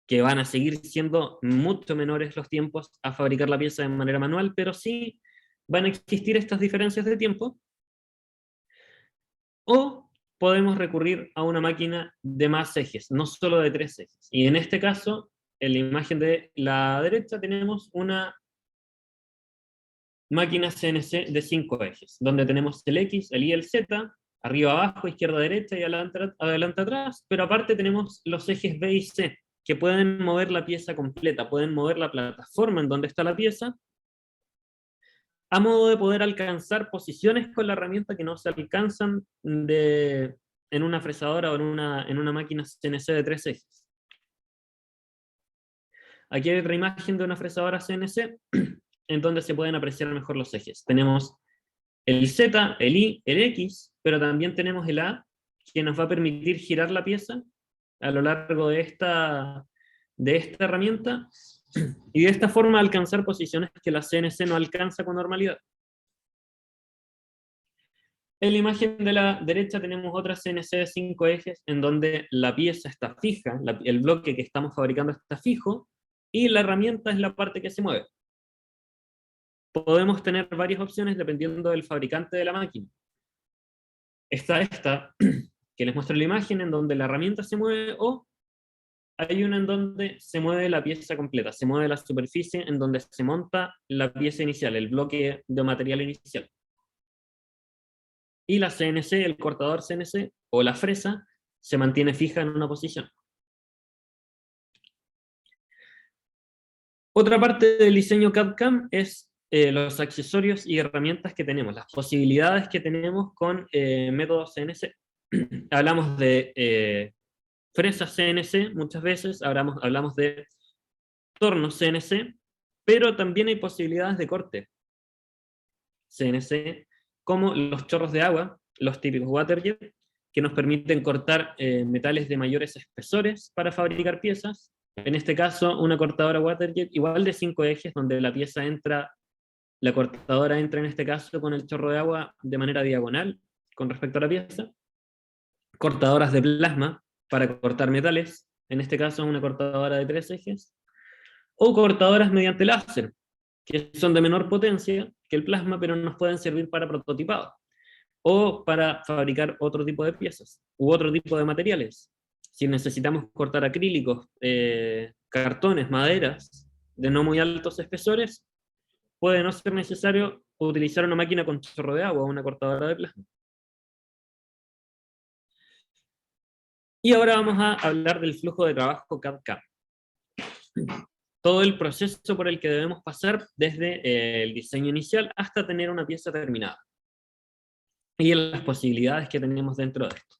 que van a seguir siendo mucho menores los tiempos a fabricar la pieza de manera manual, pero sí van a existir estas diferencias de tiempo. O podemos recurrir a una máquina de más ejes, no solo de 3 ejes. Y en este caso, en la imagen de la derecha tenemos una máquina CNC de 5 ejes, donde tenemos el X, el Y, el Z, arriba, abajo, izquierda, derecha y adelante, atrás, pero aparte tenemos los ejes B y C, que pueden mover la pieza completa, pueden mover la plataforma en donde está la pieza, a modo de poder alcanzar posiciones con la herramienta que no se alcanzan en una fresadora o en una máquina CNC de 3 ejes. Aquí hay otra imagen de una fresadora CNC en donde se pueden apreciar mejor los ejes. Tenemos el Z, el Y, el X, pero también tenemos el A, que nos va a permitir girar la pieza a lo largo de esta herramienta, y de esta forma alcanzar posiciones que la CNC no alcanza con normalidad. En la imagen de la derecha tenemos otra CNC de 5 ejes, en donde la pieza está fija, el bloque que estamos fabricando está fijo, y la herramienta es la parte que se mueve. Podemos tener varias opciones dependiendo del fabricante de la máquina. Está esta, que les muestro la imagen, en donde la herramienta se mueve, o hay una en donde se mueve la pieza completa, se mueve la superficie en donde se monta la pieza inicial, el bloque de material inicial. Y la CNC, el cortador CNC, o la fresa, se mantiene fija en una posición. Otra parte del diseño CAD/CAM es los accesorios y herramientas que tenemos, las posibilidades que tenemos con métodos CNC. Hablamos de fresas CNC muchas veces, hablamos de tornos CNC, pero también hay posibilidades de corte CNC, como los chorros de agua, los típicos waterjet, que nos permiten cortar metales de mayores espesores para fabricar piezas. En este caso, una cortadora waterjet igual de 5 ejes, donde la cortadora entra en este caso con el chorro de agua de manera diagonal con respecto a la pieza. Cortadoras de plasma para cortar metales, en este caso una cortadora de 3 ejes. O cortadoras mediante láser, que son de menor potencia que el plasma, pero nos pueden servir para prototipado, o para fabricar otro tipo de piezas, u otro tipo de materiales. Si necesitamos cortar acrílicos, cartones, maderas, de no muy altos espesores, puede no ser necesario utilizar una máquina con chorro de agua o una cortadora de plasma. Y ahora vamos a hablar del flujo de trabajo CAD/CAM. Todo el proceso por el que debemos pasar desde el diseño inicial hasta tener una pieza terminada. Y en las posibilidades que tenemos dentro de esto.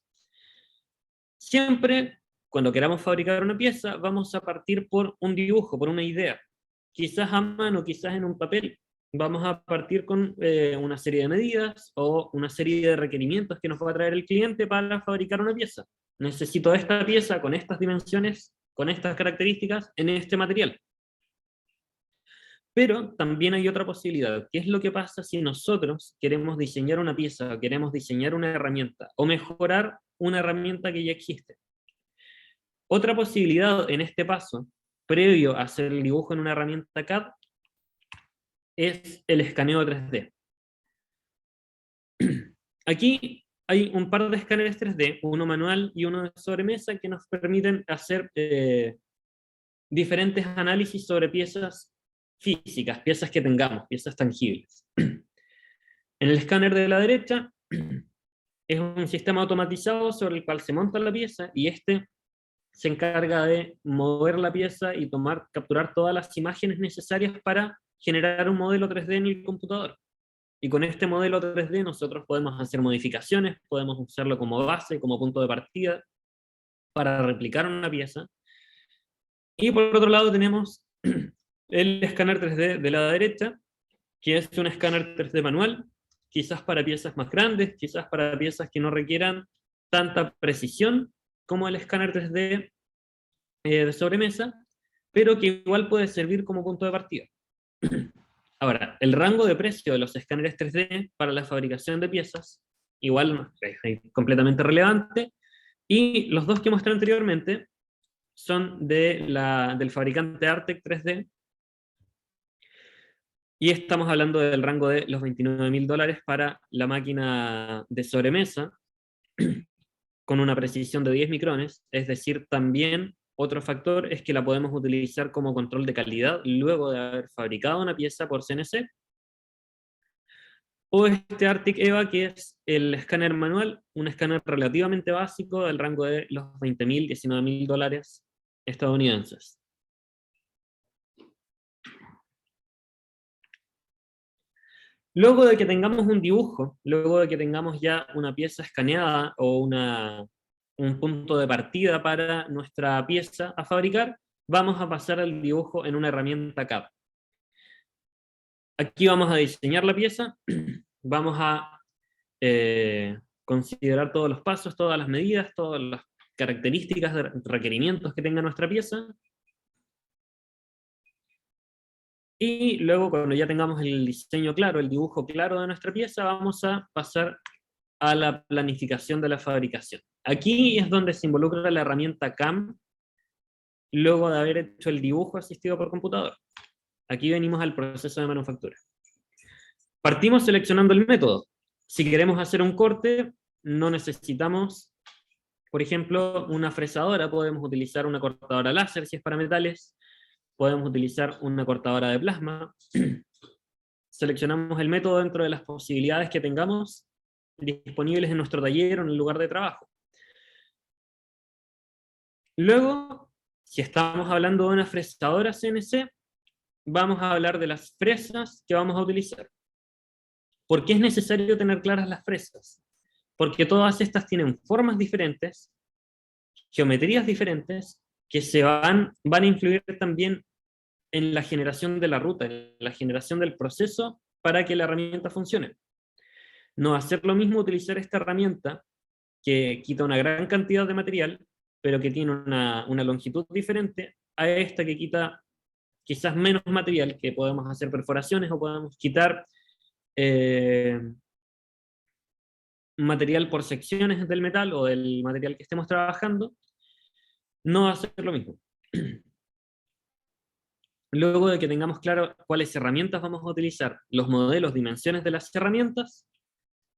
Siempre, cuando queramos fabricar una pieza, vamos a partir por un dibujo, por una idea. Quizás a mano, quizás en un papel. Vamos a partir con una serie de medidas o una serie de requerimientos que nos va a traer el cliente para fabricar una pieza. Necesito esta pieza con estas dimensiones, con estas características, en este material. Pero también hay otra posibilidad. ¿Qué es lo que pasa si nosotros queremos diseñar una pieza, o queremos diseñar una herramienta, o mejorar una herramienta que ya existe? Otra posibilidad en este paso, previo a hacer el dibujo en una herramienta CAD, es el escaneo 3D. Aquí hay un par de escáneres 3D, uno manual y uno de sobremesa, que nos permiten hacer diferentes análisis sobre piezas físicas, piezas que tengamos, piezas tangibles. En el escáner de la derecha es un sistema automatizado sobre el cual se monta la pieza, y este se encarga de mover la pieza y capturar todas las imágenes necesarias para generar un modelo 3D en el computador. Y con este modelo 3D nosotros podemos hacer modificaciones, podemos usarlo como base, como punto de partida, para replicar una pieza. Y por otro lado tenemos el escáner 3D de la derecha, que es un escáner 3D manual, quizás para piezas más grandes, quizás para piezas que no requieran tanta precisión como el escáner 3D de sobremesa, pero que igual puede servir como punto de partida. Ahora, el rango de precio de los escáneres 3D para la fabricación de piezas, igual es completamente relevante, y los dos que mostré anteriormente son del fabricante Artec 3D, y estamos hablando del rango de los $29.000 para la máquina de sobremesa, con una precisión de 10 micrones, es decir, también otro factor es que la podemos utilizar como control de calidad luego de haber fabricado una pieza por CNC. O este Arctic EVA, que es el escáner manual, un escáner relativamente básico del rango de los $20.000, $19.000 estadounidenses. Luego de que tengamos un dibujo, luego de que tengamos ya una pieza escaneada o un punto de partida para nuestra pieza a fabricar, vamos a pasar al dibujo en una herramienta CAD. Aquí vamos a diseñar la pieza, vamos a considerar todos los pasos, todas las medidas, todas las características de requerimientos que tenga nuestra pieza. Y luego, cuando ya tengamos el diseño claro, el dibujo claro de nuestra pieza, vamos a pasar a la planificación de la fabricación. Aquí es donde se involucra la herramienta CAM, luego de haber hecho el dibujo asistido por computador. Aquí venimos al proceso de manufactura. Partimos seleccionando el método. Si queremos hacer un corte, no necesitamos, por ejemplo, una fresadora, podemos utilizar una cortadora láser si es para metales, podemos utilizar una cortadora de plasma. Seleccionamos el método dentro de las posibilidades que tengamos disponibles en nuestro taller o en el lugar de trabajo. Luego, si estamos hablando de una fresadora CNC, vamos a hablar de las fresas que vamos a utilizar. ¿Por qué es necesario tener claras las fresas? Porque todas estas tienen formas diferentes, geometrías diferentes, que van a influir también en la generación de la ruta, en la generación del proceso para que la herramienta funcione. No va a ser lo mismo utilizar esta herramienta que quita una gran cantidad de material, pero que tiene una longitud diferente, a esta que quita quizás menos material, que podemos hacer perforaciones o podemos quitar material por secciones del metal o del material que estemos trabajando, no va a ser lo mismo. Luego de que tengamos claro cuáles herramientas vamos a utilizar, los modelos, dimensiones de las herramientas,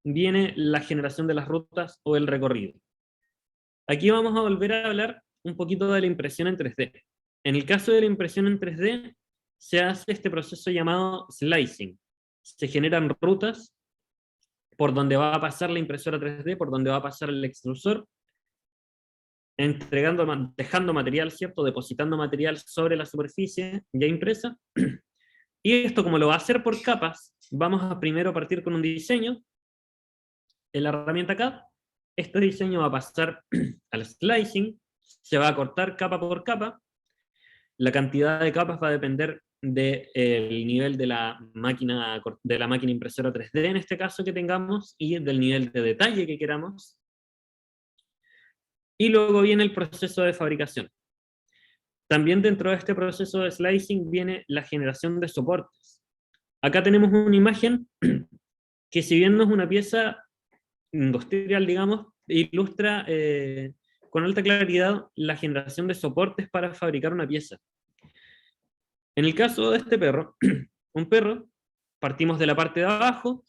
viene la generación de las rutas o el recorrido. Aquí vamos a volver a hablar un poquito de la impresión en 3D. En el caso de la impresión en 3D, se hace este proceso llamado slicing. Se generan rutas por donde va a pasar la impresora 3D, por donde va a pasar el extrusor, dejando material, ¿cierto? Depositando material sobre la superficie ya impresa. Y esto, como lo va a hacer por capas, vamos a primero partir con un diseño en la herramienta CAD. Este diseño va a pasar al slicing, se va a cortar capa por capa. La cantidad de capas va a depender del nivel de la máquina impresora 3D, en este caso, que tengamos, y del nivel de detalle que queramos. Y luego viene el proceso de fabricación. También dentro de este proceso de slicing viene la generación de soportes. Acá tenemos una imagen que, si bien no es una pieza industrial, digamos, ilustra con alta claridad la generación de soportes para fabricar una pieza. En el caso de este perro, un perro, partimos de la parte de abajo,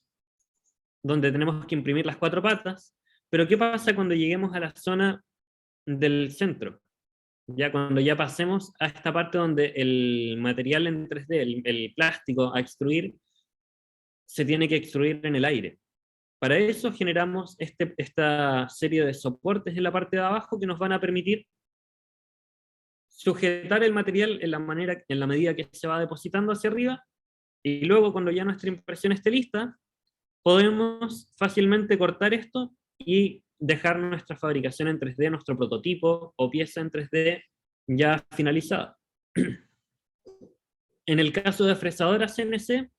donde tenemos que imprimir las 4 patas, pero ¿qué pasa cuando lleguemos a la zona del centro? Ya cuando ya pasemos a esta parte donde el material en 3D, el plástico a extruir, se tiene que extruir en el aire. Para eso generamos esta serie de soportes en la parte de abajo que nos van a permitir sujetar el material en la medida que se va depositando hacia arriba, y luego, cuando ya nuestra impresión esté lista, podemos fácilmente cortar esto y dejar nuestra fabricación en 3D, nuestro prototipo o pieza en 3D ya finalizada. En el caso de fresadoras CNC,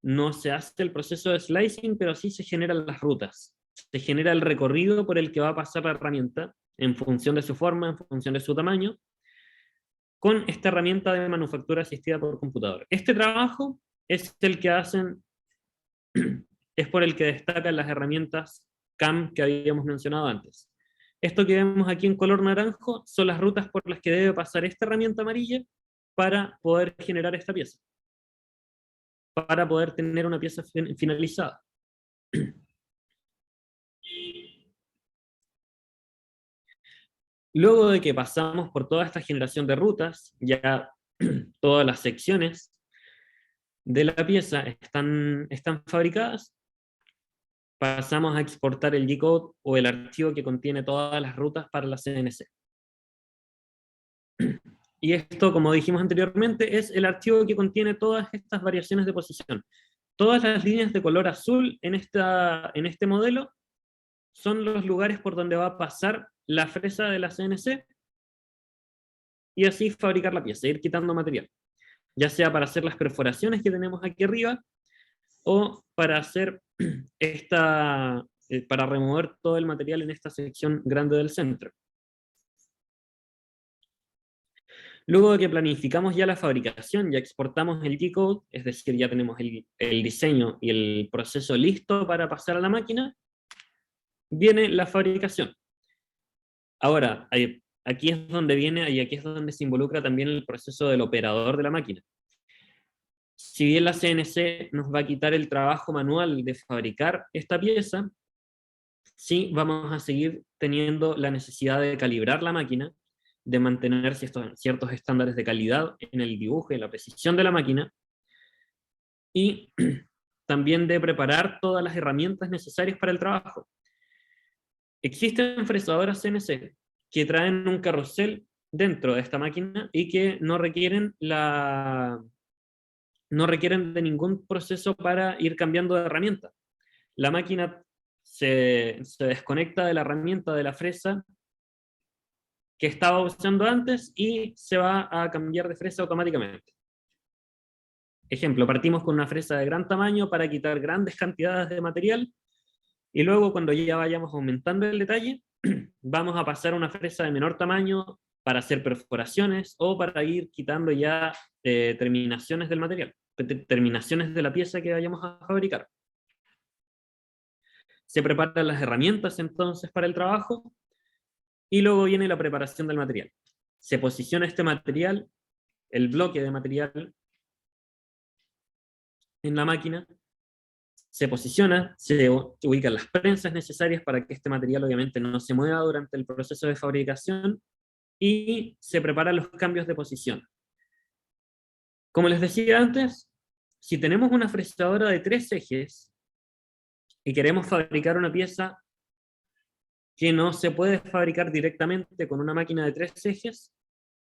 no se hace el proceso de slicing, pero sí se generan las rutas. Se genera el recorrido por el que va a pasar la herramienta, en función de su forma, en función de su tamaño, con esta herramienta de manufactura asistida por computador. Este trabajo es el que hacen, es por el que destacan las herramientas CAM que habíamos mencionado antes. Esto que vemos aquí en color naranjo son las rutas por las que debe pasar esta herramienta amarilla para poder generar esta pieza, para poder tener una pieza finalizada. Luego de que pasamos por toda esta generación de rutas, ya todas las secciones de la pieza están fabricadas, pasamos a exportar el G-code o el archivo que contiene todas las rutas para la CNC. Y esto, como dijimos anteriormente, es el archivo que contiene todas estas variaciones de posición. Todas las líneas de color azul en este modelo son los lugares por donde va a pasar la fresa de la CNC, y así fabricar la pieza, ir quitando material, ya sea para hacer las perforaciones que tenemos aquí arriba, o para hacer para remover todo el material en esta sección grande del centro. Luego de que planificamos ya la fabricación, ya exportamos el G-code, es decir, ya tenemos el diseño y el proceso listo para pasar a la máquina, viene la fabricación. Ahora, aquí es donde viene, y aquí es donde se involucra también el proceso del operador de la máquina. Si bien la CNC nos va a quitar el trabajo manual de fabricar esta pieza, sí vamos a seguir teniendo la necesidad de calibrar la máquina, de mantener ciertos estándares de calidad en el dibujo y en la precisión de la máquina, y también de preparar todas las herramientas necesarias para el trabajo. Existen fresadoras CNC que traen un carrusel dentro de esta máquina y que no requieren de ningún proceso para ir cambiando de herramienta. La máquina se desconecta de la herramienta de la fresa que estaba usando antes y se va a cambiar de fresa automáticamente. Ejemplo, partimos con una fresa de gran tamaño para quitar grandes cantidades de material, y luego cuando ya vayamos aumentando el detalle, vamos a pasar a una fresa de menor tamaño para hacer perforaciones o para ir quitando ya terminaciones del material, terminaciones de la pieza que vayamos a fabricar. Se preparan las herramientas entonces para el trabajo, y luego viene la preparación del material. Se posiciona este material, el bloque de material, en la máquina, se posiciona, se ubican las prensas necesarias para que este material obviamente no se mueva durante el proceso de fabricación, y se preparan los cambios de posición. Como les decía antes, si tenemos una fresadora de 3 ejes y queremos fabricar una pieza que no se puede fabricar directamente con una máquina de 3 ejes,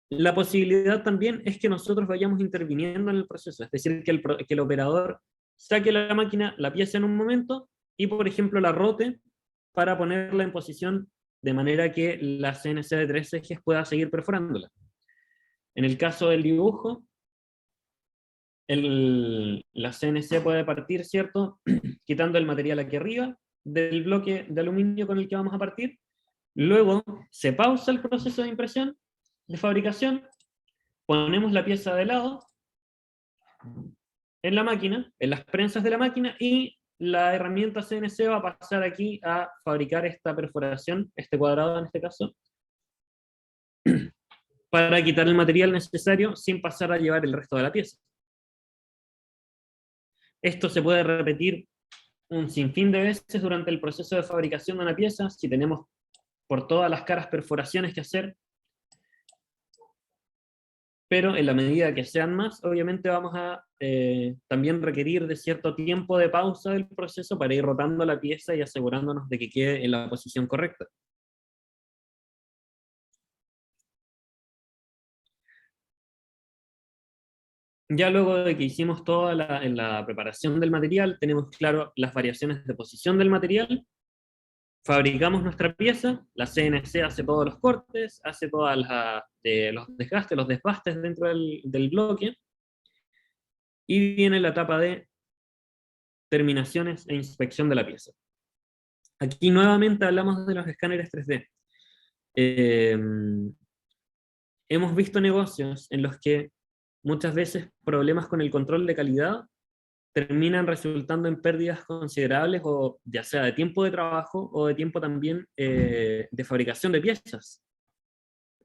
la posibilidad también es que nosotros vayamos interviniendo en el proceso, es decir, que el operador saque la máquina, la pieza en un momento, y por ejemplo la rote para ponerla en posición de manera que la CNC de 3 ejes pueda seguir perforándola. En el caso del dibujo, la CNC puede partir, ¿cierto?, quitando el material aquí arriba del bloque de aluminio con el que vamos a partir. Luego se pausa el proceso de impresión, de fabricación, ponemos la pieza de lado en la máquina, en las prensas de la máquina, y la herramienta CNC va a pasar aquí a fabricar esta perforación, este cuadrado en este caso, para quitar el material necesario sin pasar a llevar el resto de la pieza. Esto se puede repetir un sinfín de veces durante el proceso de fabricación de una pieza, si tenemos por todas las caras perforaciones que hacer, pero en la medida que sean más, obviamente vamos a también requerir de cierto tiempo de pausa del proceso para ir rotando la pieza y asegurándonos de que quede en la posición correcta. Ya luego de que hicimos toda la preparación del material, tenemos claro las variaciones de posición del material, fabricamos nuestra pieza, la CNC hace todos los cortes, hace todos los desgastes, los desbastes dentro del bloque, y viene la etapa de terminaciones e inspección de la pieza. Aquí nuevamente hablamos de los escáneres 3D. Hemos visto negocios en los que muchas veces problemas con el control de calidad terminan resultando en pérdidas considerables, o ya sea de tiempo de trabajo o de tiempo también de fabricación de piezas.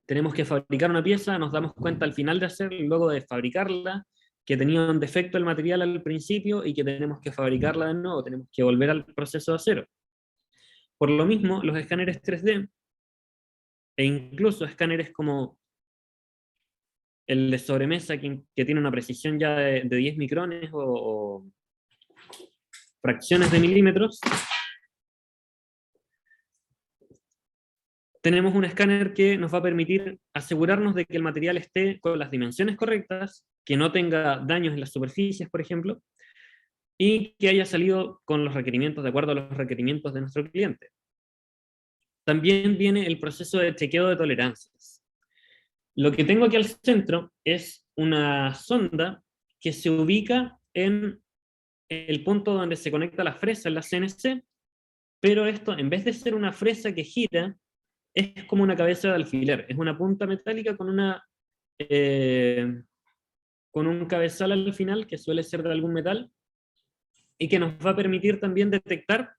Tenemos que fabricar una pieza, nos damos cuenta al final de hacerla, luego de fabricarla, que tenía un defecto el material al principio y que tenemos que fabricarla de nuevo, tenemos que volver al proceso de cero. Por lo mismo, los escáneres 3D, e incluso escáneres como el de sobremesa, que tiene una precisión ya de 10 micrones o fracciones de milímetros, tenemos un escáner que nos va a permitir asegurarnos de que el material esté con las dimensiones correctas, que no tenga daños en las superficies, por ejemplo, y que haya salido con los requerimientos, de acuerdo a los requerimientos de nuestro cliente. También viene el proceso de chequeo de tolerancias. Lo que tengo aquí al centro es una sonda que se ubica en el punto donde se conecta la fresa en la CNC, pero esto, en vez de ser una fresa que gira, es como una cabeza de alfiler, es una punta metálica con un cabezal al final, que suele ser de algún metal, y que nos va a permitir también detectar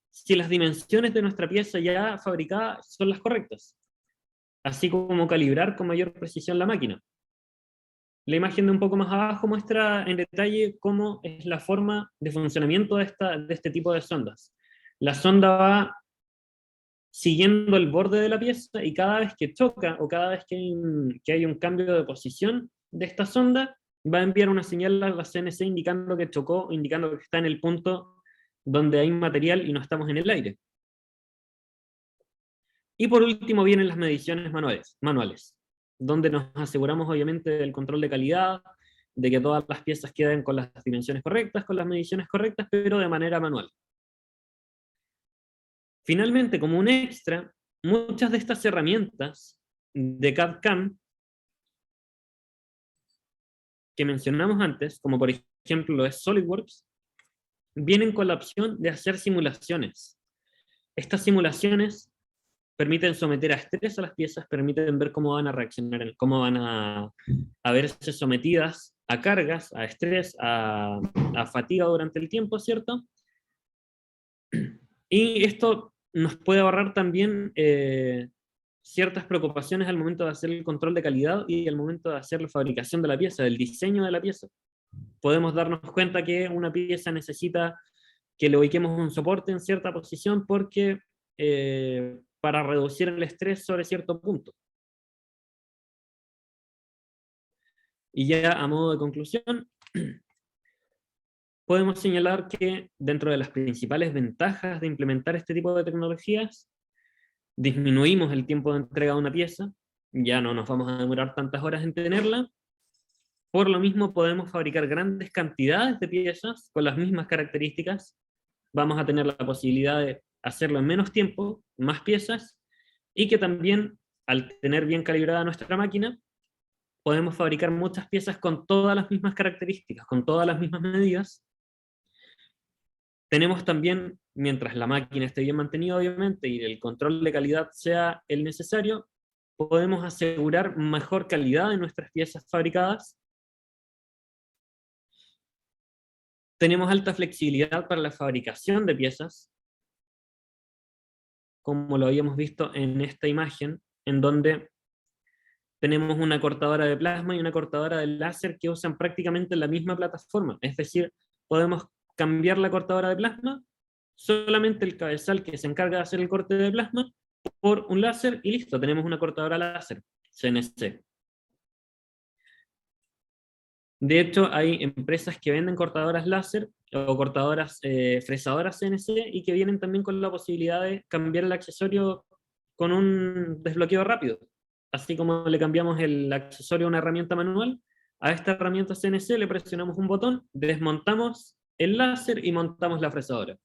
si las dimensiones de nuestra pieza ya fabricada son las correctas, así como calibrar con mayor precisión la máquina. La imagen de un poco más abajo muestra en detalle cómo es la forma de funcionamiento de este tipo de sondas. La sonda va siguiendo el borde de la pieza y cada vez que choca o cada vez que hay un cambio de posición de esta sonda, va a enviar una señal a la CNC indicando que chocó, indicando que está en el punto donde hay material y no estamos en el aire. Y por último vienen las mediciones manuales, donde nos aseguramos obviamente del control de calidad, de que todas las piezas queden con las dimensiones correctas, con las mediciones correctas, pero de manera manual. Finalmente, como un extra, muchas de estas herramientas de CAD/CAM que mencionamos antes, como por ejemplo lo es SolidWorks, vienen con la opción de hacer simulaciones. Estas simulaciones permiten someter a estrés a las piezas, permiten ver cómo van a reaccionar, cómo van a verse sometidas a cargas, a estrés, a fatiga durante el tiempo, ¿cierto? Y esto nos puede ahorrar también ciertas preocupaciones al momento de hacer el control de calidad y al momento de hacer la fabricación de la pieza, del diseño de la pieza. Podemos darnos cuenta que una pieza necesita que le ubiquemos un soporte en cierta posición porque para reducir el estrés sobre cierto punto. Y ya a modo de conclusión, podemos señalar que dentro de las principales ventajas de implementar este tipo de tecnologías, disminuimos el tiempo de entrega de una pieza, ya no nos vamos a demorar tantas horas en tenerla. Por lo mismo podemos fabricar grandes cantidades de piezas con las mismas características. Vamos a tener la posibilidad de hacerlo en menos tiempo, más piezas, y que también, al tener bien calibrada nuestra máquina, podemos fabricar muchas piezas con todas las mismas características, con todas las mismas medidas. Tenemos también, mientras la máquina esté bien mantenida, obviamente, y el control de calidad sea el necesario, podemos asegurar mejor calidad de nuestras piezas fabricadas. Tenemos alta flexibilidad para la fabricación de piezas, como lo habíamos visto en esta imagen, en donde tenemos una cortadora de plasma y una cortadora de láser que usan prácticamente la misma plataforma. Es decir, podemos cambiar la cortadora de plasma, solamente el cabezal que se encarga de hacer el corte de plasma, por un láser y listo, tenemos una cortadora láser, CNC. De hecho, hay empresas que venden cortadoras láser o cortadoras fresadoras CNC y que vienen también con la posibilidad de cambiar el accesorio con un desbloqueo rápido. Así como le cambiamos el accesorio a una herramienta manual, a esta herramienta CNC le presionamos un botón, desmontamos el láser y montamos la fresadora.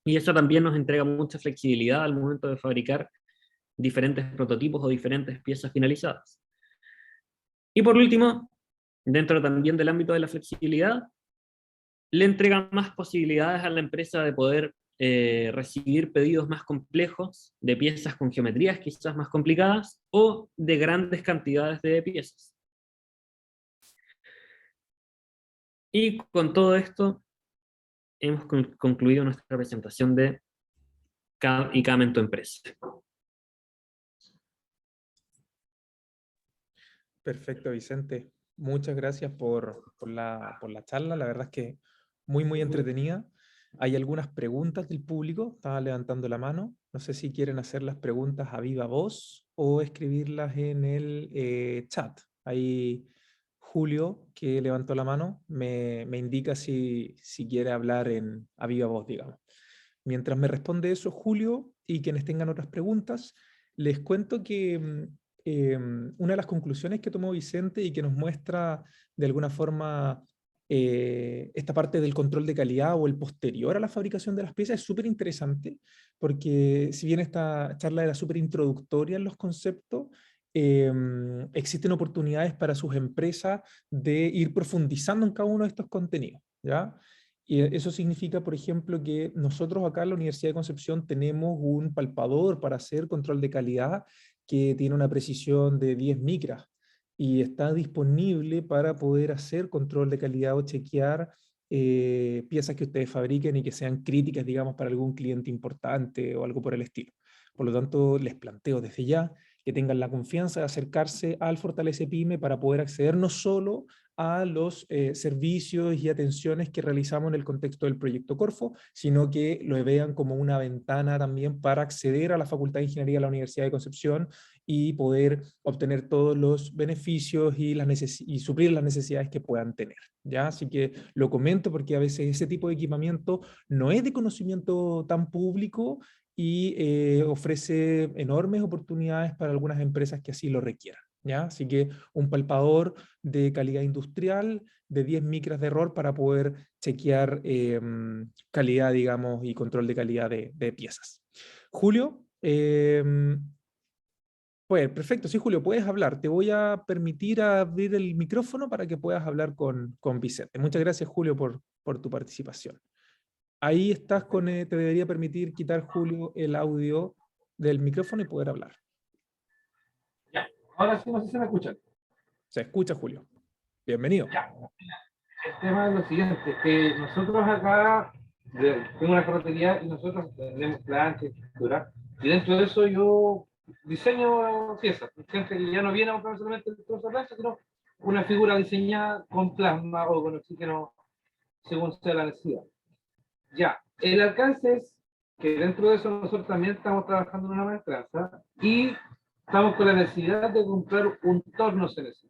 Y eso también nos entrega mucha flexibilidad al momento de fabricar diferentes prototipos o diferentes piezas finalizadas. Y por último, dentro también del ámbito de la flexibilidad, le entrega más posibilidades a la empresa de poder recibir pedidos más complejos, de piezas con geometrías quizás más complicadas, o de grandes cantidades de piezas. Y con todo esto, hemos concluido nuestra presentación de CAD y CAM en tu empresa. Perfecto, Vicente. Muchas gracias por la charla. La verdad es que muy entretenida. Hay algunas preguntas del público. Estaba levantando la mano. No sé si quieren hacer las preguntas a viva voz o escribirlas en el chat. Ahí Julio, que levantó la mano, me indica si quiere hablar a viva voz, digamos. Mientras me responde eso, Julio, y quienes tengan otras preguntas, les cuento que una de las conclusiones que tomó Vicente y que nos muestra de alguna forma esta parte del control de calidad o el posterior a la fabricación de las piezas es súper interesante, porque si bien esta charla era súper introductoria en los conceptos, existen oportunidades para sus empresas de ir profundizando en cada uno de estos contenidos, ¿ya? Y eso significa, por ejemplo, que nosotros acá en la Universidad de Concepción tenemos un palpador para hacer control de calidad que tiene una precisión de 10 micras y está disponible para poder hacer control de calidad o chequear piezas que ustedes fabriquen y que sean críticas, digamos, para algún cliente importante o algo por el estilo. Por lo tanto, les planteo desde ya que tengan la confianza de acercarse al Fortalece Pyme para poder acceder no solo a los servicios y atenciones que realizamos en el contexto del proyecto Corfo, sino que lo vean como una ventana también para acceder a la Facultad de Ingeniería de la Universidad de Concepción y poder obtener todos los beneficios y suplir las necesidades que puedan tener, ¿ya? Así que lo comento porque a veces ese tipo de equipamiento no es de conocimiento tan público y ofrece enormes oportunidades para algunas empresas que así lo requieran, ¿ya? Así que un palpador de calidad industrial de 10 micras de error para poder chequear calidad, digamos, y control de calidad de piezas. Julio, pues perfecto, sí, Julio, puedes hablar. Te voy a permitir abrir el micrófono para que puedas hablar con Vicente. Muchas gracias, Julio, por tu participación. Ahí estás te debería permitir quitar, Julio, el audio del micrófono y poder hablar. Ya, ahora sí, no sé si me escuchan. Se escucha, Julio. Bienvenido. Ya, el tema es lo siguiente, que nosotros acá tengo una ferretería y nosotros tenemos plancha, estructura, y dentro de eso yo diseño piezas, gente que ya no viene a comprar solamente el trozo de plancha, sino una figura diseñada con plasma o con oxígeno, según sea la necesidad. Ya, el alcance es que dentro de eso nosotros también estamos trabajando en una maestranza y estamos con la necesidad de comprar un torno CNC.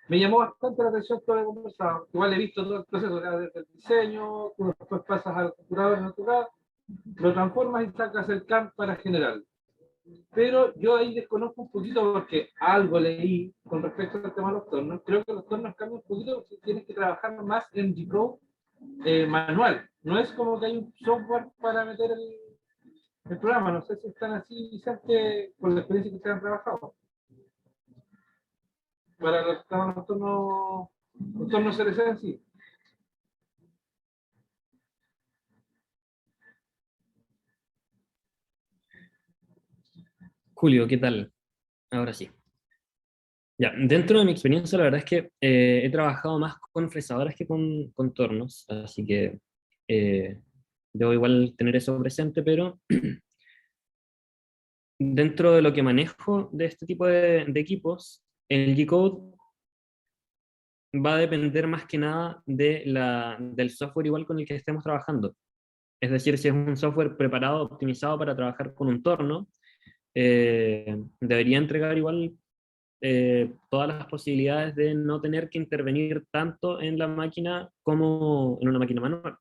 Me llamó bastante la atención todo lo que conversado. Igual he visto todo el proceso, desde el diseño, tú después pasas al computador en tu casa, lo transformas y sacas el CAM para generar. Pero yo ahí desconozco un poquito porque algo leí con respecto al tema de los tornos. Creo que los tornos cambian un poquito porque tienes que trabajar más en G-Code manual. No es como que hay un software para meter el programa. No sé si están así, Vicente, con la experiencia que ustedes han trabajado. Para los tornos CRC en sí. Julio, ¿qué tal? Ahora sí. Ya, dentro de mi experiencia, la verdad es que he trabajado más con fresadoras que con tornos, así que debo igual tener eso presente, pero dentro de lo que manejo de este tipo de equipos, el G-Code va a depender más que nada del software igual con el que estemos trabajando. Es decir, si es un software preparado, optimizado para trabajar con un torno, debería entregar igual todas las posibilidades de no tener que intervenir tanto en la máquina como en una máquina manual.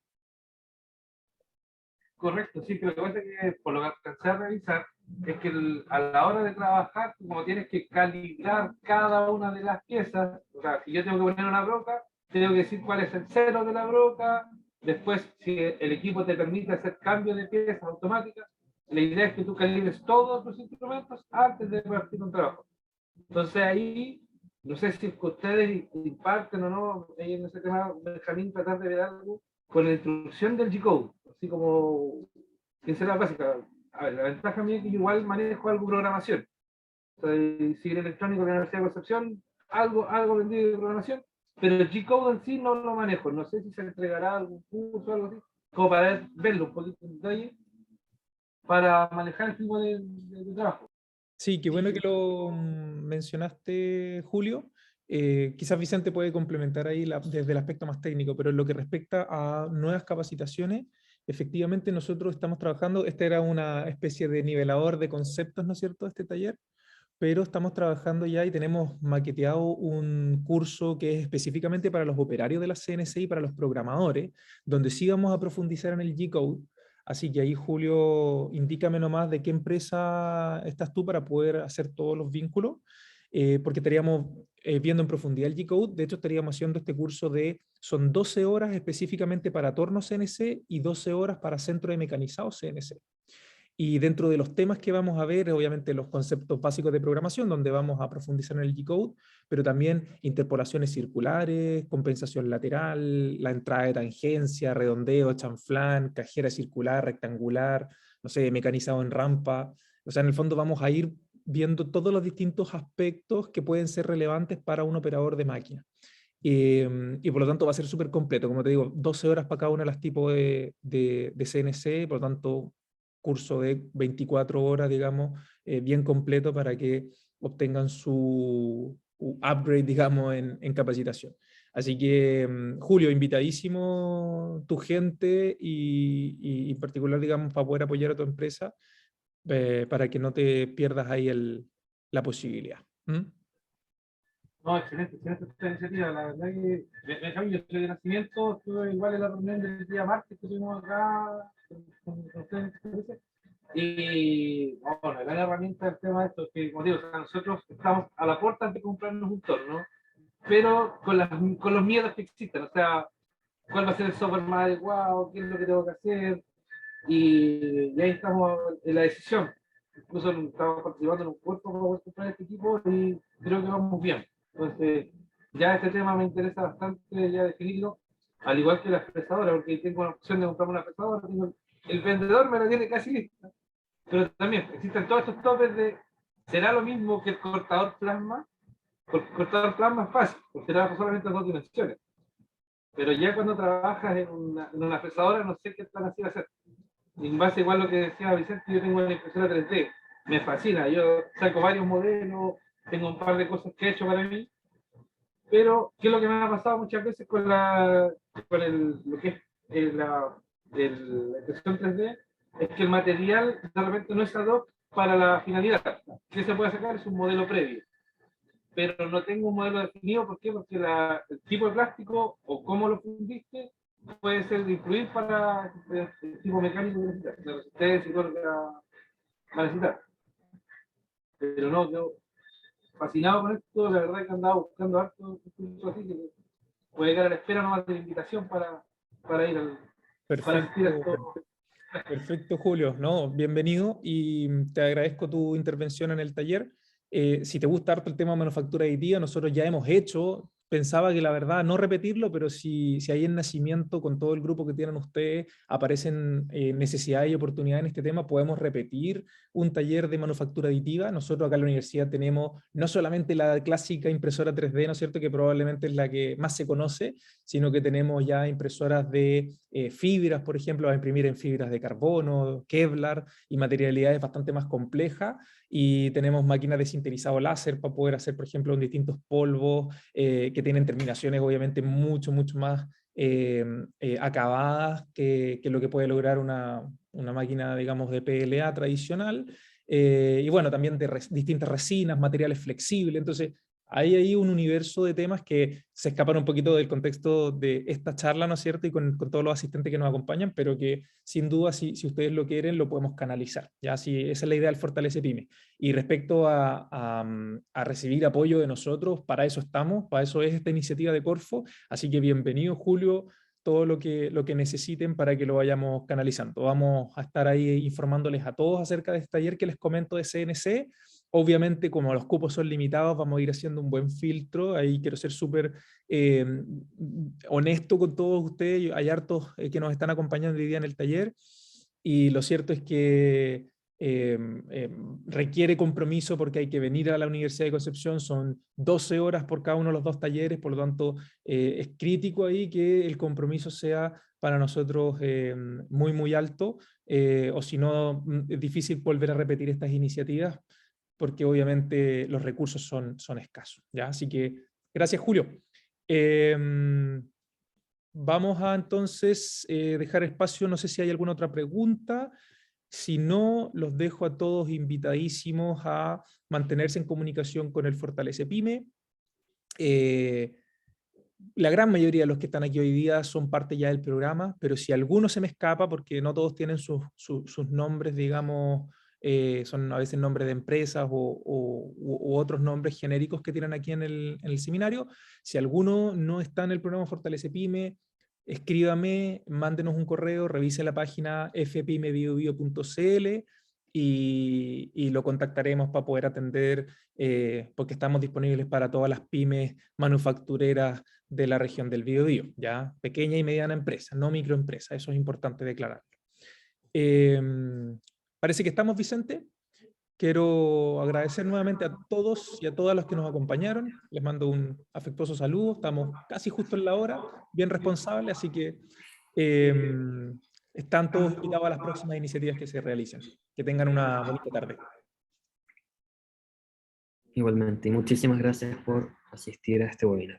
Correcto, sí, pero lo que pasa es que por lo que alcancé a revisar es que a la hora de trabajar, como tienes que calibrar cada una de las piezas, o sea, si yo tengo que poner una broca, tengo que decir cuál es el cero de la broca, después si el equipo te permite hacer cambios de piezas automáticas, la idea es que tú calibres todos los instrumentos antes de partir un trabajo. Entonces ahí, no sé si ustedes imparten o no, ahí en ese tema, Benjamín, tratar de ver algo con la introducción del G-Code, así como pinceladas básicas. A ver, la ventaja mía es que yo igual manejo algo de programación. O sea, civil electrónico de la Universidad de Concepción, algo vendido de programación, pero el G-Code en sí no lo manejo. No sé si se entregará algún curso o algo así, como para verlo un poquito en detalle, para manejar el tipo de trabajo. Sí, qué bueno que lo mencionaste, Julio. Quizás Vicente puede complementar ahí desde el aspecto más técnico, pero en lo que respecta a nuevas capacitaciones, efectivamente nosotros estamos trabajando, este era una especie de nivelador de conceptos, ¿no es cierto?, este taller, pero estamos trabajando ya y tenemos maqueteado un curso que es específicamente para los operarios de la CNC y para los programadores, donde sí vamos a profundizar en el G-Code. Así que ahí, Julio, indícame nomás de qué empresa estás tú para poder hacer todos los vínculos, porque estaríamos viendo en profundidad el G-Code. De hecho, estaríamos haciendo este curso son 12 horas específicamente para torno CNC y 12 horas para centro de mecanizado CNC. Y dentro de los temas que vamos a ver, obviamente los conceptos básicos de programación, donde vamos a profundizar en el G-Code, pero también interpolaciones circulares, compensación lateral, la entrada de tangencia, redondeo, chanflán, cajera circular, rectangular, no sé, mecanizado en rampa. O sea, en el fondo vamos a ir viendo todos los distintos aspectos que pueden ser relevantes para un operador de máquina. Y por lo tanto va a ser súper completo, como te digo, 12 horas para cada una de las tipos de CNC, por lo tanto, curso de 24 horas, digamos, bien completo para que obtengan su upgrade, digamos, en capacitación. Así que, Julio, invitadísimo tu gente y en particular, digamos, para poder apoyar a tu empresa, para que no te pierdas ahí la posibilidad. ¿Mm? No, excelente, excelente esta iniciativa. La verdad que, Benjamín, yo soy de nacimiento, estuve igual en la reunión del día martes que tuvimos acá con ustedes, parece. Y bueno, la gran herramienta del tema de esto es que, como digo, o sea, nosotros estamos a la puerta de comprarnos un torno, pero con los miedos que existen, o sea, cuál va a ser el software más adecuado, qué es lo que tengo que hacer, y ahí estamos en la decisión. Incluso estamos participando en un cuerpo para poder comprar este equipo y creo que vamos bien. Entonces, ya este tema me interesa bastante ya definirlo, al igual que la expresadora, porque tengo la opción de comprarme una expresadora, el vendedor me la tiene casi lista, pero también existen todos estos topes de, ¿será lo mismo que el cortador plasma? Porque el cortador plasma es fácil, porque trabaja solamente en 2 dimensiones, pero ya cuando trabajas en una expresadora no sé qué tan así va a ser. Y en base igual a lo que decía Vicente, yo tengo una impresora 3D, me fascina, yo saco varios modelos, tengo un par de cosas que he hecho para mí, pero ¿qué es lo que me ha pasado muchas veces lo que es la impresión 3D? Es que el material de repente no es ad hoc para la finalidad. ¿Qué se puede sacar? Es un modelo previo, pero no tengo un modelo definido. ¿Por qué? Porque el tipo de plástico o cómo lo fundiste puede ser de influir para el tipo mecánico que necesitas, la resistencia y todo lo que va a necesitar. Pero no, yo fascinado con esto, la verdad que andaba buscando harto, así que puede quedar a la espera nomás de la invitación para ir para asistir a Perfecto. esto. Perfecto, Julio, ¿no? Bienvenido y te agradezco tu intervención en el taller. Si te gusta harto el tema de manufactura aditiva, nosotros ya hemos hecho, pensaba que la verdad no repetirlo, pero si hay en Nacimiento con todo el grupo que tienen ustedes, aparecen necesidades y oportunidades en este tema, podemos repetir un taller de manufactura aditiva. Nosotros acá en la universidad tenemos no solamente la clásica impresora 3D, ¿no es cierto?, que probablemente es la que más se conoce, sino que tenemos ya impresoras de fibras, por ejemplo, a imprimir en fibras de carbono, Kevlar y materialidades bastante más complejas, y tenemos máquinas de sinterizado láser para poder hacer, por ejemplo, distintos polvos que tienen terminaciones obviamente mucho más acabadas que lo que puede lograr una máquina, digamos, de PLA tradicional. Y bueno, también de distintas resinas, materiales flexibles. Entonces, hay ahí un universo de temas que se escapan un poquito del contexto de esta charla, ¿no es cierto? Y con todos los asistentes que nos acompañan, pero que sin duda, si ustedes lo quieren, lo podemos canalizar. ¿Ya? Si esa es la idea del Fortalece Pyme. Y respecto a recibir apoyo de nosotros, para eso estamos, para eso es esta iniciativa de Corfo. Así que bienvenido, Julio, todo lo que necesiten para que lo vayamos canalizando. Vamos a estar ahí informándoles a todos acerca de este taller que les comento de CNC. Obviamente, como los cupos son limitados, vamos a ir haciendo un buen filtro. Ahí quiero ser súper honesto con todos ustedes. Hay hartos que nos están acompañando hoy día en el taller. Y lo cierto es que requiere compromiso porque hay que venir a la Universidad de Concepción. Son 12 horas por cada uno de los 2 talleres. Por lo tanto, es crítico ahí que el compromiso sea para nosotros muy alto. O si no, es difícil volver a repetir estas iniciativas, porque obviamente los recursos son escasos, ¿ya? Así que, gracias, Julio. Vamos a entonces dejar espacio, no sé si hay alguna otra pregunta. Si no, los dejo a todos invitadísimos a mantenerse en comunicación con el Fortalece Pyme. La gran mayoría de los que están aquí hoy día son parte ya del programa, pero si alguno se me escapa, porque no todos tienen sus nombres, digamos, son a veces nombres de empresas u otros nombres genéricos que tienen aquí en el seminario. Si alguno no está en el programa Fortalece Pyme, escríbame, mándenos un correo, revise la página fpymebiobio.cl y lo contactaremos para poder atender, porque estamos disponibles para todas las pymes manufactureras de la región del Biobío, ¿ya? Pequeña y mediana empresa, no microempresa, eso es importante declarar. Parece que estamos, Vicente. Quiero agradecer nuevamente a todos y a todas los que nos acompañaron. Les mando un afectuoso saludo. Estamos casi justo en la hora, bien responsable, así que están todos invitados a las próximas iniciativas que se realicen. Que tengan una bonita tarde. Igualmente, y muchísimas gracias por asistir a este webinar.